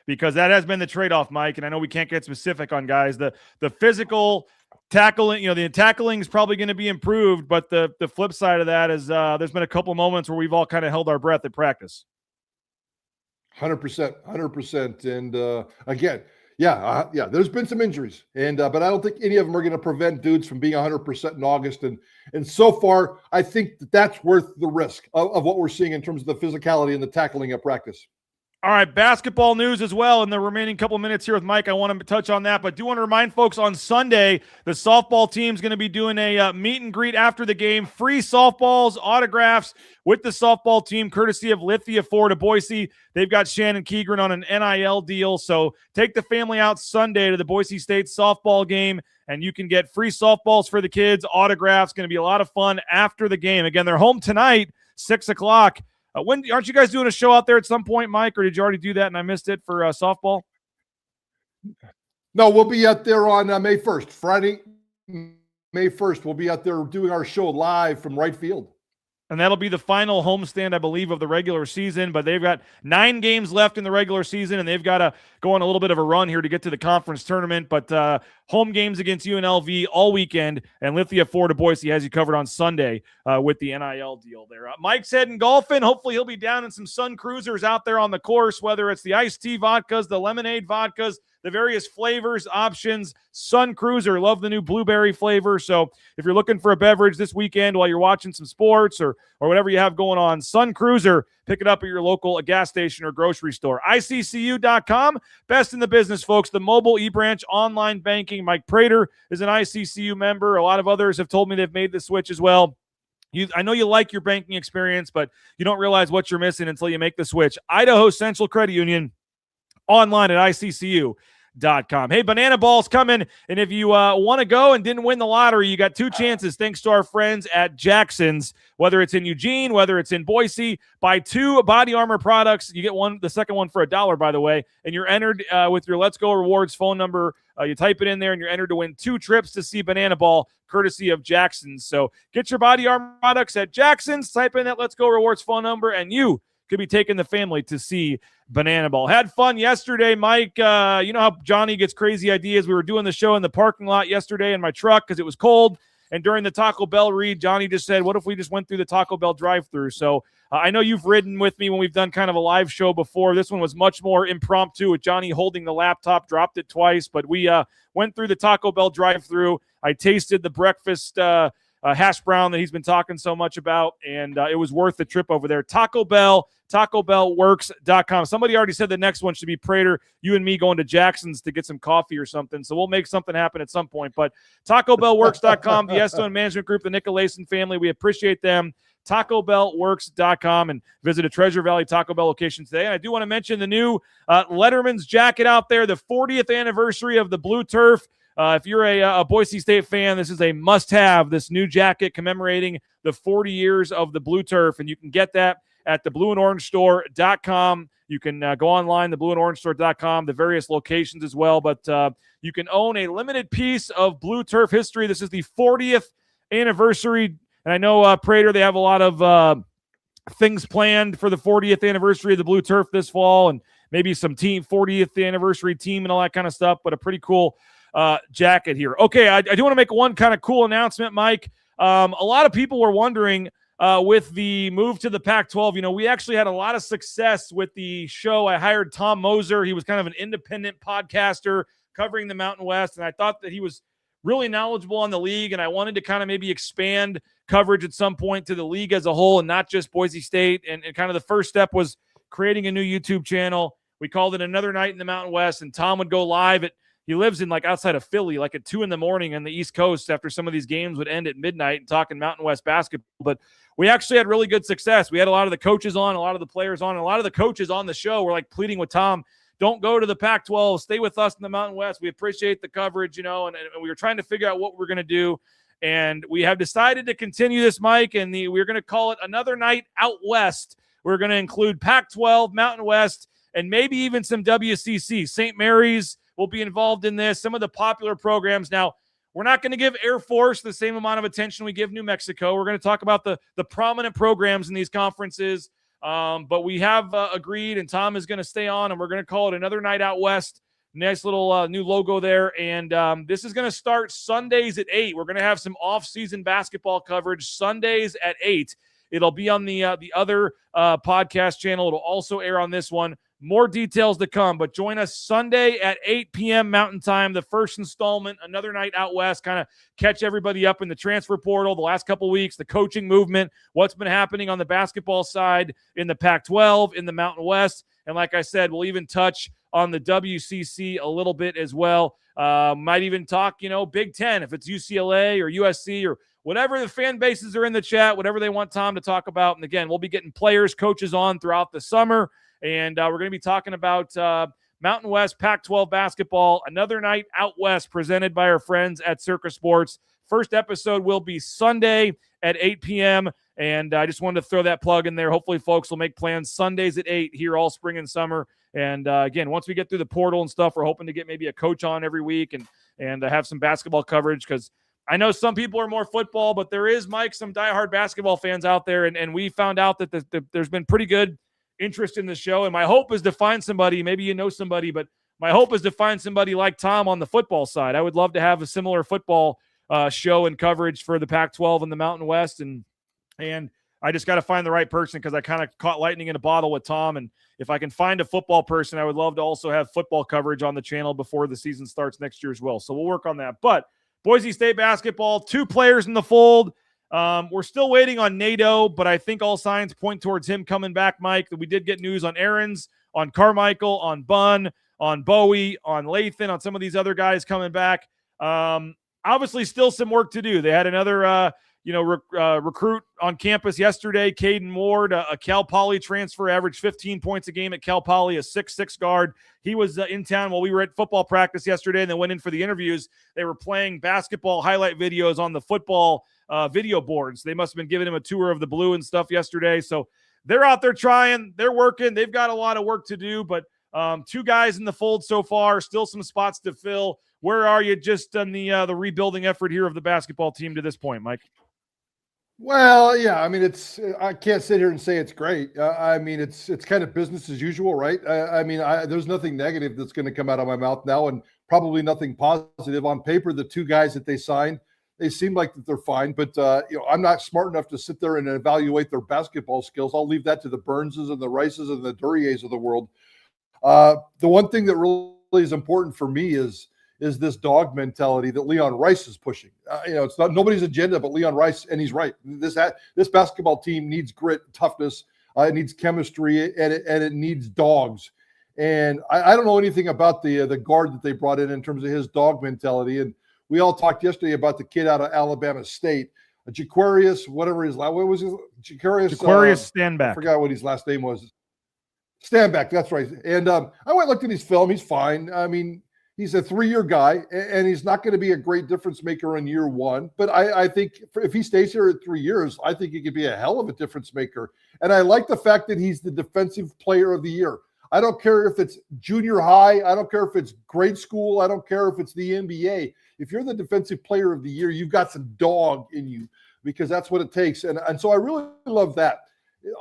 because that has been the trade-off, Mike. And I know we can't get specific on guys. The physical tackling, the tackling is probably going to be improved, but the flip side of that is there's been a couple moments where we've all kind of held our breath at practice. 100%. And again, there's been some injuries, and but I don't think any of them are going to prevent dudes from being 100% in August. And so far, I think that's worth the risk of what we're seeing in terms of the physicality and the tackling at practice. All right, basketball news as well in the remaining couple minutes here with Mike. I want to touch on that, but do want to remind folks on Sunday, the softball team's going to be doing a meet and greet after the game. Free softballs, autographs with the softball team, courtesy of Lithia Ford of Boise. They've got Shannon Keegren on an NIL deal, so take the family out Sunday to the Boise State softball game, and you can get free softballs for the kids, autographs. Going to be a lot of fun after the game. Again, they're home tonight, 6 o'clock. When aren't you guys doing a show out there at some point, Mike, or did you already do that and I missed it for softball? No, we'll be out there on May 1st, Friday, May 1st. We'll be out there doing our show live from right field. And that'll be the final homestand, I believe, of the regular season. But they've got 9 games left in the regular season, and they've got to go on a little bit of a run here to get to the conference tournament. But home games against UNLV all weekend, and Lithia Ford of Boise has you covered on Sunday with the NIL deal there. Mike's heading golfing. Hopefully he'll be down in some Sun Cruisers out there on the course, whether it's the iced tea vodkas, the lemonade vodkas, the various flavors, options. Sun Cruiser, love the new blueberry flavor. So if you're looking for a beverage this weekend while you're watching some sports or whatever you have going on, Sun Cruiser, pick it up at your local gas station or grocery store. ICCU.com, best in the business, folks. The mobile e-branch, online banking. Mike Prater is an ICCU member. A lot of others have told me they've made the switch as well. I know you like your banking experience, but you don't realize what you're missing until you make the switch. Idaho Central Credit Union, online at ICCU.com. Hey, Banana Ball's coming, and if you want to go and didn't win the lottery, you got 2 chances thanks to our friends at Jackson's. Whether it's in Eugene, whether it's in Boise, buy 2 Body Armor products. You get the second one for $1, by the way, and you're entered with your Let's Go Rewards phone number. You type it in there, and you're entered to win 2 trips to see Banana Ball, courtesy of Jackson's. So get your Body Armor products at Jackson's. Type in that Let's Go Rewards phone number, and you could be taking the family to see Banana Ball. Had fun yesterday, Mike. You know how Johnny gets crazy ideas. We were doing the show in the parking lot yesterday in my truck because it was cold. And during the Taco Bell read, Johnny just said, what if we just went through the Taco Bell drive-thru? So I know you've ridden with me when we've done kind of a live show before. This one was much more impromptu with Johnny holding the laptop, dropped it twice. But we went through the Taco Bell drive-thru. I tasted the breakfast hash brown that he's been talking so much about, and it was worth the trip over there. Taco Bell, TacoBellWorks.com. Somebody already said the next one should be Prater, you and me going to Jackson's to get some coffee or something, so we'll make something happen at some point. But TacoBellWorks.com, the Estone Management Group, the Nicolason family, we appreciate them TacoBellWorks.com and visit a Treasure Valley Taco Bell location today. And I do want to mention the new Letterman's jacket out there, the 40th anniversary of the Blue Turf. If you're a Boise State fan, this is a must-have, this new jacket commemorating the 40 years of the Blue Turf, and you can get that at theblueandorangestore.com. You can go online, theblueandorangestore.com, the various locations as well, but you can own a limited piece of Blue Turf history. This is the 40th anniversary, and I know Prater, they have a lot of things planned for the 40th anniversary of the Blue Turf this fall, and maybe some 40th anniversary team and all that kind of stuff, but a pretty cool jacket here. Okay, I do want to make one kind of cool announcement, Mike. A lot of people were wondering with the move to the Pac-12, we actually had a lot of success with the show. I hired Tom Moser. He was kind of an independent podcaster covering the Mountain West, and I thought that he was really knowledgeable on the league, and I wanted to kind of maybe expand coverage at some point to the league as a whole and not just Boise State. And kind of the first step was creating a new YouTube channel. We called it Another Night in the Mountain West, and Tom would go live he lives in outside of Philly, at 2 a.m. on the East Coast after some of these games would end at midnight and talking Mountain West basketball. But we actually had really good success. We had a lot of the coaches on, a lot of the players on, and a lot of the coaches on the show were pleading with Tom, don't go to the Pac-12, stay with us in the Mountain West. We appreciate the coverage, and we were trying to figure out what we're going to do. And we have decided to continue this, Mike, and we're going to call it Another Night Out West. We're going to include Pac-12, Mountain West, and maybe even some WCC. St. Mary's will be involved in this, some of the popular programs. Now, we're not going to give Air Force the same amount of attention we give New Mexico. We're going to talk about the prominent programs in these conferences, but we have agreed, and Tom is going to stay on, and we're going to call it Another Night Out West. Nice little new logo there, and this is going to start Sundays at 8. We're going to have some off-season basketball coverage Sundays at 8. It'll be on the other podcast channel. It'll also air on this one. More details to come, but join us Sunday at 8 p.m. Mountain Time, the first installment, Another Night Out West, kind of catch everybody up in the transfer portal the last couple weeks, the coaching movement, what's been happening on the basketball side in the Pac-12, in the Mountain West, and like I said, we'll even touch on the WCC a little bit as well. Might even talk, Big Ten, if it's UCLA or USC or whatever the fan bases are in the chat, whatever they want Tom to talk about. And again, we'll be getting players, coaches on throughout the summer. And we're going to be talking about Mountain West Pac-12 basketball, Another Night Out West, presented by our friends at Circus Sports. First episode will be Sunday at 8 p.m., and I just wanted to throw that plug in there. Hopefully, folks will make plans Sundays at 8 here all spring and summer. And, again, once we get through the portal and stuff, we're hoping to get maybe a coach on every week and have some basketball coverage, because I know some people are more football, but there is, Mike, some diehard basketball fans out there, and we found out that there's been pretty good interest in the show, and my hope is to find somebody, maybe you know somebody, but my hope is to find somebody like Tom on the football side. I would love to have a similar football show and coverage for the Pac-12 and the Mountain West, and I just got to find the right person, because I kind of caught lightning in a bottle with Tom, and if I can find a football person, I would love to also have football coverage on the channel before the season starts next year as well, so we'll work on that. But Boise State basketball, 2 players in the fold. We're still waiting on Nadeau, but I think all signs point towards him coming back, Mike. We did get news on Aarons, on Carmichael, on Bunn, on Bowie, on Lathan, on some of these other guys coming back. Obviously, still some work to do. They had another recruit on campus yesterday, Caden Ward, a Cal Poly transfer, averaged 15 points a game at Cal Poly, a 6'6" guard. He was in town while we were at football practice yesterday, and then went in for the interviews. They were playing basketball highlight videos on the football video boards. They must have been giving him a tour of the blue and stuff yesterday. So they're out there trying, they're working. They've got a lot of work to do, but 2 guys in the fold so far, still some spots to fill. Where are you just on the rebuilding effort here of the basketball team to this point, Mike? Well, yeah, I mean, I can't sit here and say it's great. I mean, it's kind of business as usual, right? There's nothing negative that's going to come out of my mouth now, and probably nothing positive. On paper, the 2 guys that they signed, they seem like that they're fine, but I'm not smart enough to sit there and evaluate their basketball skills. I'll leave that to the Burnses and the Rices and the Duriers of the world. The one thing that really is important for me is this dog mentality that Leon Rice is pushing. It's not nobody's agenda but Leon Rice, and he's right. This basketball team needs grit, toughness, it needs chemistry, and it needs dogs. And I don't know anything about the guard that they brought in terms of his dog mentality. And we all talked yesterday about the kid out of Alabama State. Jaquarius, whatever his last, what was his Jaquarius Standback. I forgot what his last name was. Standback, that's right. And I went and looked at his film. He's fine. I mean, he's a 3-year guy, and he's not going to be a great difference maker in year 1. But I think if he stays here at 3 years, I think he could be a hell of a difference maker. And I like the fact that he's the defensive player of the year. I don't care if it's junior high. I don't care if it's grade school. I don't care if it's the NBA. If you're the defensive player of the year, you've got some dog in you, because that's what it takes. And so I really love that.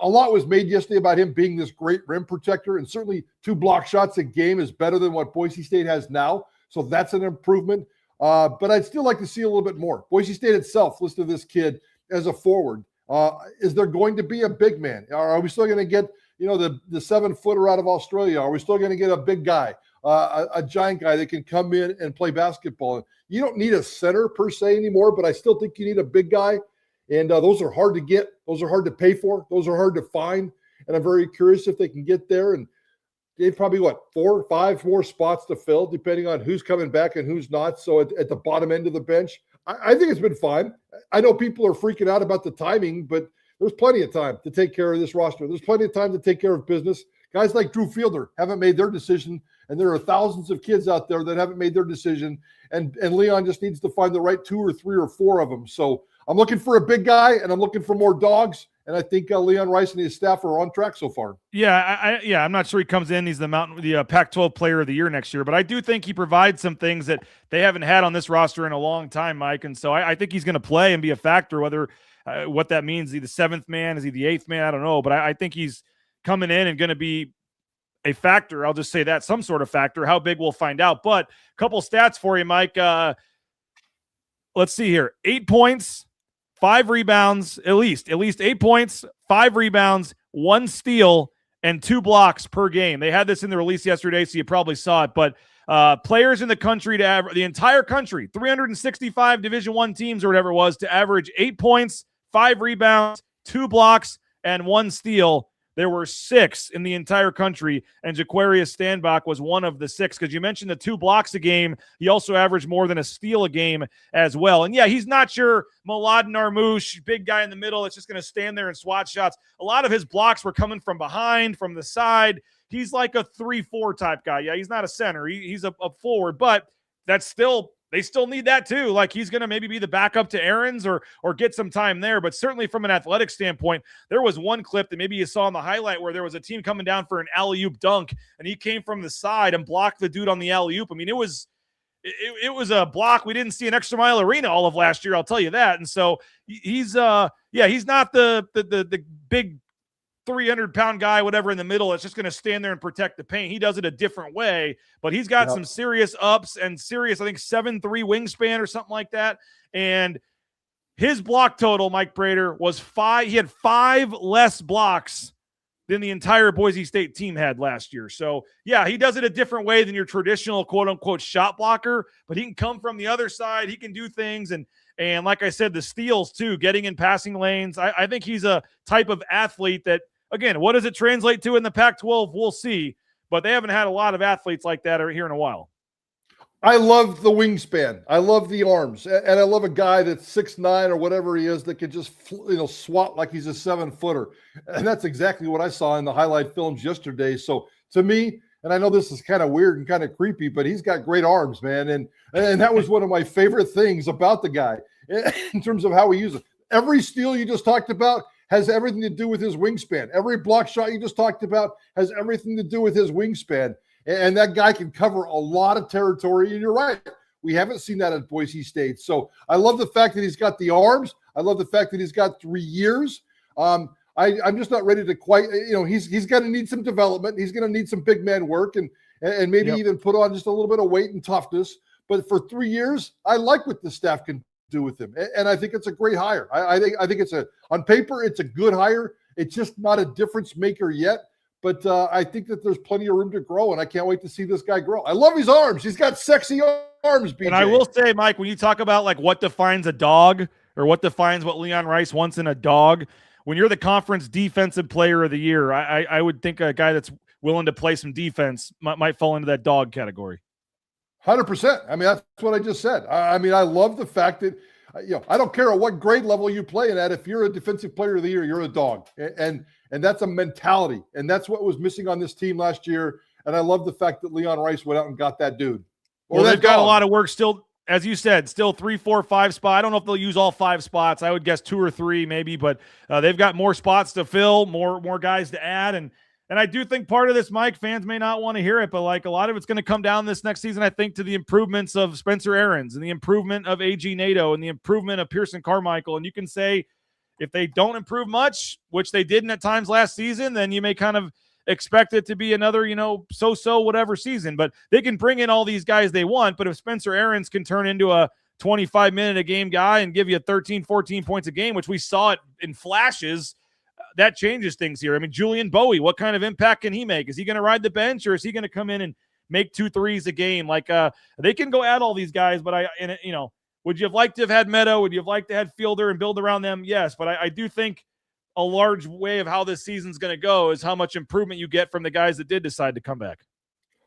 A lot was made yesterday about him being this great rim protector, and certainly 2 block shots a game is better than what Boise State has now. So that's an improvement. But I'd still like to see a little bit more. Boise State itself listed this kid as a forward. Is there going to be a big man? Are we still going to get, the 7-footer out of Australia? Are we still going to get a big guy, a giant guy that can come in and play basketball? You don't need a center per se anymore, but I still think you need a big guy. And those are hard to get. Those are hard to pay for. Those are hard to find. And I'm very curious if they can get there. And they've probably, 4 or 5 more spots to fill, depending on who's coming back and who's not. So at the bottom end of the bench, I think it's been fine. I know people are freaking out about the timing, but there's plenty of time to take care of this roster. There's plenty of time to take care of business. Guys like Drew Fielder haven't made their decision, and there are thousands of kids out there that haven't made their decision. And Leon just needs to find the right 2 or 3 or 4 of them. So I'm looking for a big guy, and I'm looking for more dogs. And I think Leon Rice and his staff are on track so far. Yeah, I'm not sure he comes in. He's the Pac-12 Player of the Year next year, but I do think he provides some things that they haven't had on this roster in a long time, Mike. And so I think he's going to play and be a factor. Whether what that means, is he the 7th man, is he the 8th man? I don't know, but I think he's coming in and going to be a factor. I'll just say that, some sort of factor. How big, we'll find out. But a couple stats for you, Mike. Let's see here: 8 points. 5 rebounds, at least 8 points, 5 rebounds, 1 steal, and 2 blocks per game. They had this in the release yesterday, so you probably saw it. But players in the country the entire country, 365 Division I teams or whatever it was, to average 8 points, 5 rebounds, 2 blocks, and 1 steal. There were 6 in the entire country, and Jaquarius Standback was one of the 6, because you mentioned the 2 blocks a game. He also averaged more than a steal a game as well. And, yeah, he's not your Mladen Armouche, big guy in the middle that's just going to stand there and swat shots. A lot of his blocks were coming from behind, from the side. He's like a 3-4 type guy. Yeah, he's not a center. He's a forward, but that's still – they still need that too. Like, he's going to maybe be the backup to Aarons or get some time there. But certainly from an athletic standpoint, there was one clip that maybe you saw in the highlight where there was a team coming down for an alley-oop dunk, and he came from the side and blocked the dude on the alley-oop. I mean, it was a block we didn't see in Extra Mile Arena all of last year, I'll tell you that. And so he's not the big 300-pound guy, whatever, in the middle. It's just going to stand there and protect the paint. He does it a different way, but he's got some serious ups and serious, I think, 7'3" wingspan or something like that. And his block total, Mike Prater, was 5. He had 5 less blocks than the entire Boise State team had last year. So, yeah, he does it a different way than your traditional quote-unquote shot blocker, but he can come from the other side. He can do things. And like I said, the steals, too, getting in passing lanes. I think he's a type of athlete that, again, what does it translate to in the Pac-12? We'll see. But they haven't had a lot of athletes like that here in a while. I love the wingspan. I love the arms. And I love a guy that's 6'9" or whatever he is that can just swat like he's a 7-footer. And that's exactly what I saw in the highlight films yesterday. So to me, and I know this is kind of weird and kind of creepy, but he's got great arms, man. And that was one of my favorite things about the guy in terms of how he uses it. Every steal you just talked about has everything to do with his wingspan. Every block shot you just talked about has everything to do with his wingspan. And that guy can cover a lot of territory. And you're right, we haven't seen that at Boise State. So I love the fact that he's got the arms. I love the fact that he's got 3 years. I'm just not ready to quite, he's going to need some development. He's going to need some big man work and maybe even put on just a little bit of weight and toughness. But for 3 years, I like what the staff can do with him. And I think it's a great hire. I think on paper, it's a good hire. It's just not a difference maker yet. But I think that there's plenty of room to grow, and I can't wait to see this guy grow. I love his arms. He's got sexy arms, BJ. And I will say, Mike, when you talk about like what defines a dog or what defines what Leon Rice wants in a dog, when you're the conference defensive player of the year, I would think a guy that's willing to play some defense might fall into that dog category. 100%. I mean, that's what I just said. I mean, I love the fact that I don't care at what grade level you're playing at. If you're a defensive player of the year, you're a dog. And that's a mentality. And that's what was missing on this team last year. And I love the fact that Leon Rice went out and got that dude. Well, they've got a lot of work still, as you said, still 3, 4, 5 spots. I don't know if they'll use all 5 spots. I would guess 2 or 3 maybe, but they've got more spots to fill, more guys to add. And I do think part of this, Mike, fans may not want to hear it, but like a lot of it's going to come down this next season, I think, to the improvements of Spencer Aarons and the improvement of A.G. Nato and the improvement of Pearson Carmichael. And you can say if they don't improve much, which they didn't at times last season, then you may kind of expect it to be another, so-so whatever season. But they can bring in all these guys they want. But if Spencer Aarons can turn into a 25-minute-a-game guy and give you 13, 14 points a game, which we saw it in flashes, that changes things here. I mean, Julian Bowie, what kind of impact can he make? Is he going to ride the bench, or is he going to come in and make 2 threes a game? Like they can go at all these guys, but would you have liked to have had Meadow? Would you have liked to have Fielder and build around them? Yes, but I do think a large way of how this season's going to go is how much improvement you get from the guys that did decide to come back.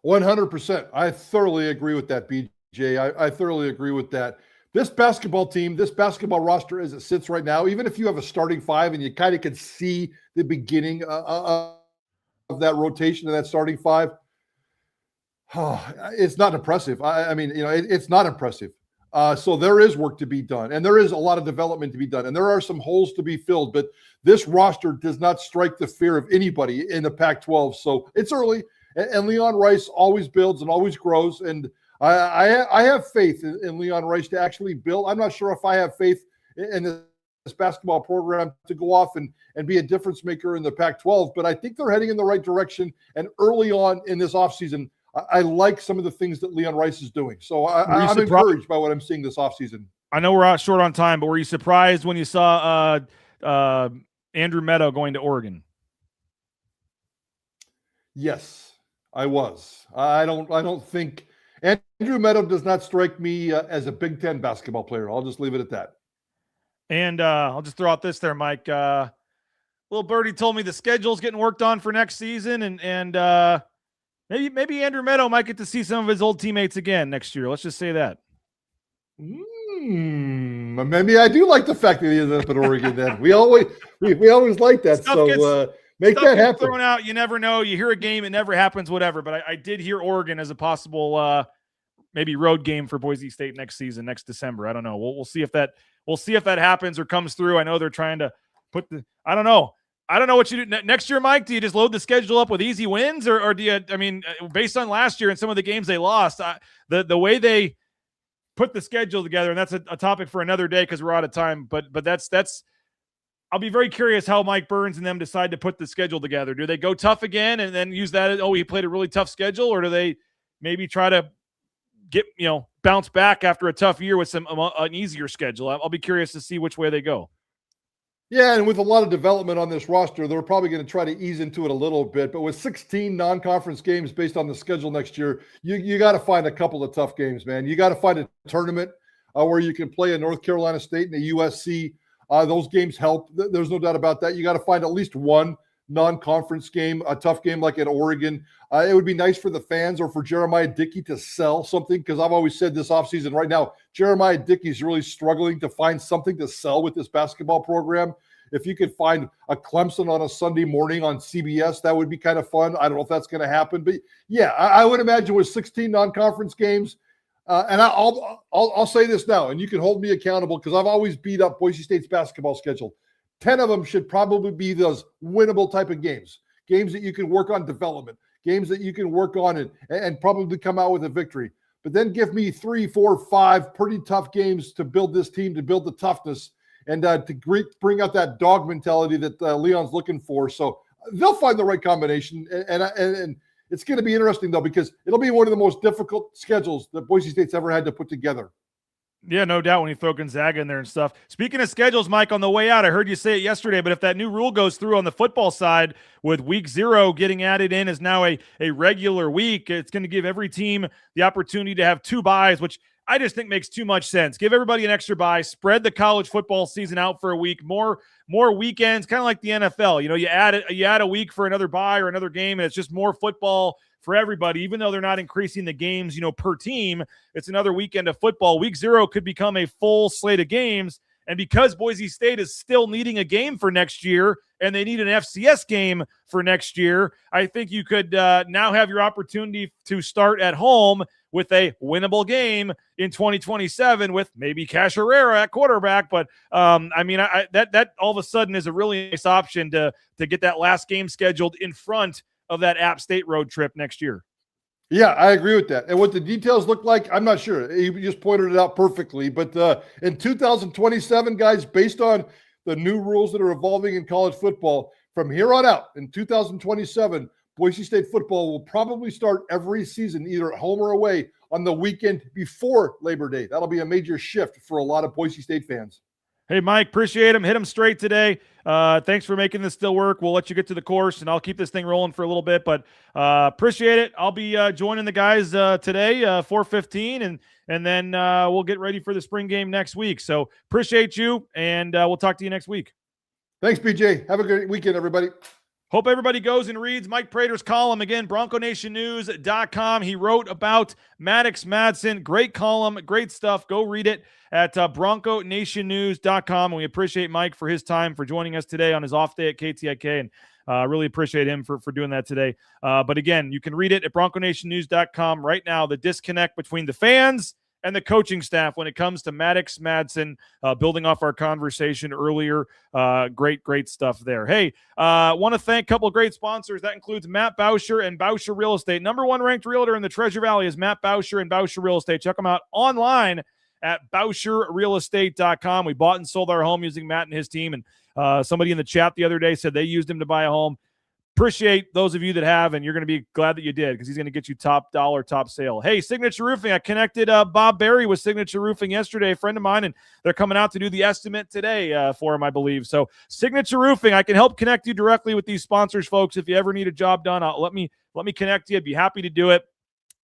100%. I thoroughly agree with that, BJ. I thoroughly agree with that. This basketball team, this basketball roster as it sits right now, even if you have a starting 5 and you kind of can see the beginning of that rotation of that starting 5, it's not impressive. It's not impressive. So there is work to be done, and there is a lot of development to be done, and there are some holes to be filled, but this roster does not strike the fear of anybody in the Pac-12. So it's early, and Leon Rice always builds and always grows, and I have faith in Leon Rice to actually build. I'm not sure if I have faith in this basketball program to go off and be a difference maker in the Pac-12, but I think they're heading in the right direction. And early on in this offseason, I like some of the things that Leon Rice is doing. So I'm encouraged by what I'm seeing this offseason. I know we're short on time, but were you surprised when you saw Andrew Meadow going to Oregon? Yes, I was. I don't think Andrew Meadow does not strike me as a Big Ten basketball player. I'll just leave it at that. And I'll just throw out this there, Mike. Little birdie told me the schedule's getting worked on for next season, and maybe Andrew Meadow might get to see some of his old teammates again next year. Let's just say that. Maybe I do like the fact that he ended up at Oregon. Then we always like that. So make that happen. Thrown out, you never know. You hear a game, it never happens. Whatever. But I did hear Oregon as a possible maybe road game for Boise State next season, next December. I don't know. We'll see if that happens or comes through. I know they're trying to put the. I don't know what you do next year, Mike. Do you just load the schedule up with easy wins, or do you? I mean, based on last year and some of the games they lost, the way they put the schedule together, and that's a topic for another day because we're out of time. But that's. I'll be very curious how Mike Burns and them decide to put the schedule together. Do they go tough again and then use that? He played a really tough schedule, or do they maybe try to get bounce back after a tough year with an easier schedule? I'll be curious to see which way they go. Yeah, and with a lot of development on this roster, they're probably going to try to ease into it a little bit. But with 16 non-conference games based on the schedule next year, you got to find a couple of tough games, man. You got to find a tournament where you can play a North Carolina State and a USC. Those games help. There's no doubt about that. You got to find at least one non-conference game, a tough game like at Oregon. It would be nice for the fans or for Jeremiah Dickey to sell something, because I've always said this offseason right now, Jeremiah Dickey's really struggling to find something to sell with this basketball program. If you could find a Clemson on a Sunday morning on CBS, that would be kind of fun. I don't know if that's going to happen, but yeah, I would imagine with 16 non-conference games, and I'll say this now, and you can hold me accountable because I've always beat up Boise State's basketball schedule. 10 of them should probably be those winnable type of games that you can work on development, games that you can work on and probably come out with a victory. But then give me 3, 4, 5 pretty tough games to build this team, to build the toughness, and to bring out that dog mentality that Leon's looking for. So they'll find the right combination, and it's going to be interesting, though, because it'll be one of the most difficult schedules that Boise State's ever had to put together. Yeah, no doubt when you throw Gonzaga in there and stuff. Speaking of schedules, Mike, on the way out, I heard you say it yesterday, but if that new rule goes through on the football side with week 0 getting added in as now a regular week, it's going to give every team the opportunity to have 2 byes, which I just think makes too much sense. Give everybody an extra bye, spread the college football season out for a week, more weekends, kind of like the NFL. You add a week for another bye or another game, and it's just more football for everybody. Even though they're not increasing the games, per team, it's another weekend of football. Week 0 could become a full slate of games. And because Boise State is still needing a game for next year and they need an FCS game for next year, I think you could now have your opportunity to start at home with a winnable game in 2027 with maybe Cash Herrera at quarterback. But that all of a sudden is a really nice option to get that last game scheduled in front of that App State road trip next year. Yeah, I agree with that. And what the details look like, I'm not sure. You just pointed it out perfectly. But in 2027, guys, based on the new rules that are evolving in college football, from here on out in 2027, Boise State football will probably start every season, either at home or away, on the weekend before Labor Day. That'll be a major shift for a lot of Boise State fans. Hey, Mike, appreciate him. Hit him straight today. Thanks for making this still work. We'll let you get to the course, and I'll keep this thing rolling for a little bit, but appreciate it. I'll be joining the guys today, 4:15, and then we'll get ready for the spring game next week. So appreciate you, and we'll talk to you next week. Thanks, BJ. Have a great weekend, everybody. Hope everybody goes and reads Mike Prater's column. Again, BroncoNationNews.com. He wrote about Maddox Madsen. Great column, great stuff. Go read it at BroncoNationNews.com. And we appreciate Mike for his time, for joining us today on his off day at KTIK. And really appreciate him for doing that today. But again, you can read it at BroncoNationNews.com right now. The disconnect between the fans and the coaching staff when it comes to Maddox Madsen, building off our conversation earlier. Great stuff there. Hey, want to thank a couple of great sponsors. That includes Matt Bauscher and Bauscher Real Estate. Number 1 ranked realtor in the Treasure Valley is Matt Bauscher and Bauscher Real Estate. Check them out online at BauscherRealEstate.com. We bought and sold our home using Matt and his team, and somebody in the chat the other day said they used him to buy a home. Appreciate those of you that have, and you're going to be glad that you did, because he's going to get you top dollar, top sale. Hey, Signature Roofing. I connected Bob Berry with Signature Roofing yesterday, a friend of mine, and they're coming out to do the estimate today for him, I believe. So Signature Roofing, I can help connect you directly with these sponsors, folks. If you ever need a job done, let me connect you. I'd be happy to do it.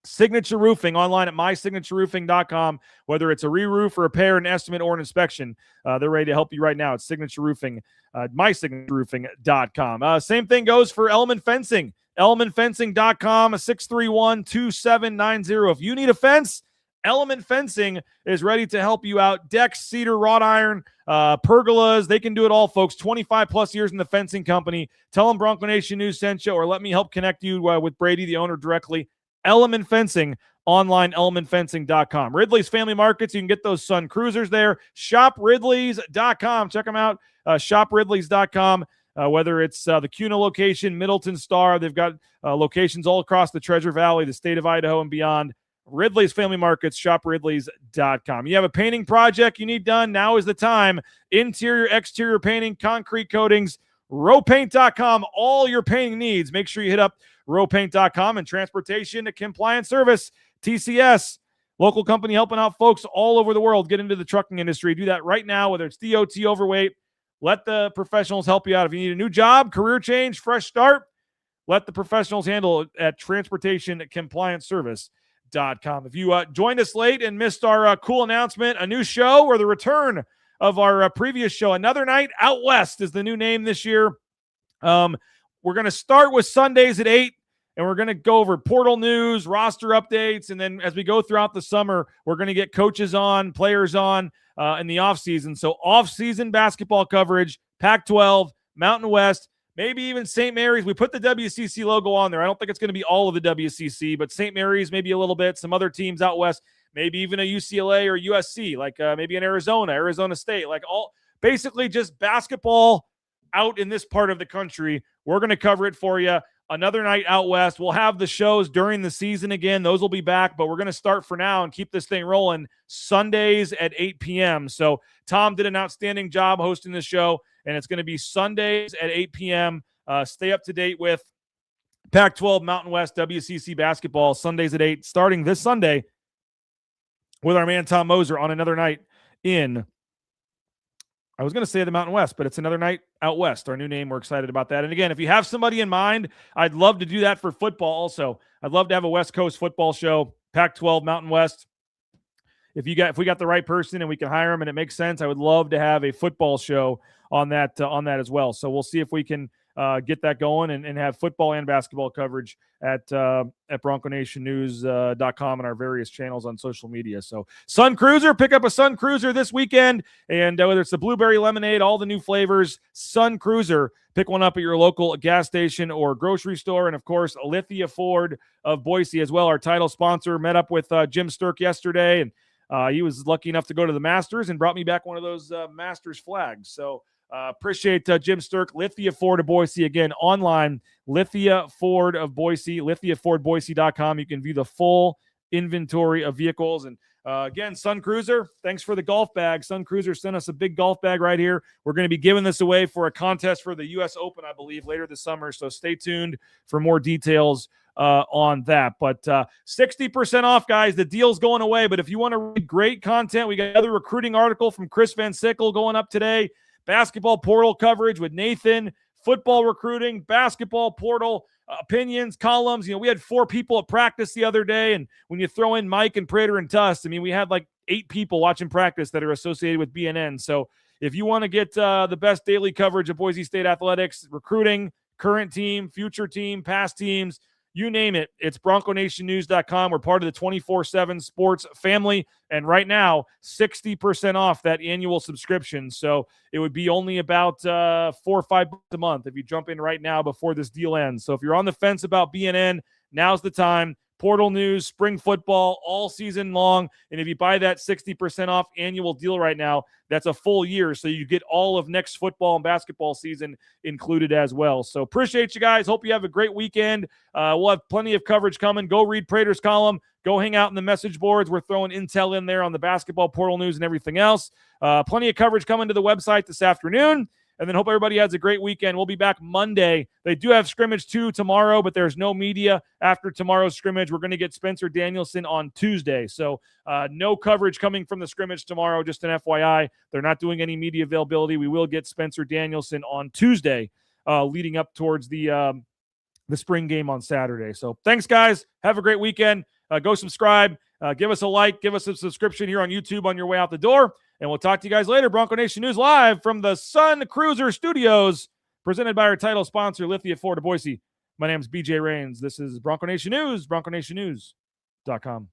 Signature Roofing online at mysignatureroofing.com. Whether it's a re-roof, a repair, an estimate, or an inspection, they're ready to help you right now. It's Signature Roofing, mysignatureroofing.com. Same thing goes for Element Fencing. ElementFencing.com, 631-2790. If you need a fence, Element Fencing is ready to help you out. Decks, cedar, wrought iron, pergolas, they can do it all, folks. 25 plus years in the fencing company. Tell them Bronco Nation News sent you, or let me help connect you with Brady, the owner, directly. Element Fencing, online, elementfencing.com. Ridley's Family Markets, you can get those Sun Cruisers there. ShopRidleys.com. Check them out. ShopRidleys.com. Whether it's the Kuna location, Middleton Star, they've got locations all across the Treasure Valley, the state of Idaho, and beyond. Ridley's Family Markets, ShopRidleys.com. You have a painting project you need done, now is the time. Interior, exterior painting, concrete coatings, rowpaint.com. All your painting needs. Make sure you hit up rowpaint.com. And transportation to compliance service, TCS, local company helping out folks all over the world get into the trucking industry. Do that right now, whether it's DOT, overweight. Let the professionals help you out. If you need a new job, career change, fresh start, let the professionals handle it at transportation compliance service.com. If you joined us late and missed our cool announcement, a new show or the return of our previous show, Another Night Out West is the new name this year. We're going to start with Sundays at 8, and we're going to go over portal news, roster updates, and then as we go throughout the summer, we're going to get coaches on, players on in the offseason. So off-season basketball coverage, Pac-12, Mountain West, maybe even St. Mary's. We put the WCC logo on there. I don't think it's going to be all of the WCC, but St. Mary's maybe a little bit, some other teams out west, maybe even a UCLA or USC, like maybe in Arizona State, like all basically just basketball out in this part of the country. We're going to cover it for you. Another Night Out West. We'll have the shows during the season again. Those will be back, but we're going to start for now and keep this thing rolling Sundays at 8 p.m. So Tom did an outstanding job hosting the show, and it's going to be Sundays at 8 p.m. Stay up to date with Pac-12, Mountain West, WCC basketball, Sundays at 8, starting this Sunday with our man Tom Moser on Another Night in, I was going to say the Mountain West, but it's Another Night Out West, our new name. We're excited about that. And again, if you have somebody in mind, I'd love to do that for football also. I'd love to have a West Coast football show, Pac-12, Mountain West. if we got the right person and we can hire him and it makes sense, I would love to have a football show on that as well. So we'll see if we can get that going and have football and basketball coverage at BroncoNationNews.com and our various channels on social media. So Sun Cruiser, pick up a Sun Cruiser this weekend, and whether it's the blueberry lemonade, all the new flavors, Sun Cruiser, pick one up at your local gas station or grocery store. And of course, Lithia Ford of Boise as well, our title sponsor. Met up with Jim Sturk yesterday, and he was lucky enough to go to the Masters and brought me back one of those Masters flags. So appreciate Jim Sturk. Lithia Ford of Boise, again, online, Lithia Ford of Boise, lithiafordboise.com. You can view the full inventory of vehicles. And again, Sun Cruiser, thanks for the golf bag. Sun Cruiser sent us a big golf bag right here. We're going to be giving this away for a contest for the U.S. Open, I believe, later this summer. So stay tuned for more details on that. But 60% off, guys. The deal's going away. But if you want to read great content, we got another recruiting article from Chris Van Sickle going up today. Basketball portal coverage with Nathan, football recruiting, basketball portal opinions, columns. We had 4 people at practice the other day, and when you throw in Mike and Prater and Tust, we had like 8 people watching practice that are associated with BNN. So if you want to get the best daily coverage of Boise State athletics, recruiting, current team, future team, past teams, you name it, it's BroncoNationNews.com. We're part of the 24/7 sports family. And right now, 60% off that annual subscription. So it would be only about $4 or $5 a month if you jump in right now before this deal ends. So if you're on the fence about BNN, now's the time. Portal news, spring football, all season long. And if you buy that 60% off annual deal right now, that's a full year. So you get all of next football and basketball season included as well. So appreciate you guys. Hope you have a great weekend. We'll have plenty of coverage coming. Go read Prater's column. Go hang out in the message boards. We're throwing intel in there on the basketball portal news and everything else. Plenty of coverage coming to the website this afternoon. And then hope everybody has a great weekend. We'll be back Monday. They do have scrimmage 2 tomorrow, but there's no media after tomorrow's scrimmage. We're going to get Spencer Danielson on Tuesday. So no coverage coming from the scrimmage tomorrow, just an FYI. They're not doing any media availability. We will get Spencer Danielson on Tuesday leading up towards the spring game on Saturday. So thanks, guys. Have a great weekend. Go subscribe. Give us a like. Give us a subscription here on YouTube on your way out the door. And we'll talk to you guys later. Bronco Nation News live from the Sun Cruiser Studios, presented by our title sponsor, Lithia Ford of Boise. My name is BJ Rains. This is Bronco Nation News, BroncoNationNews.com.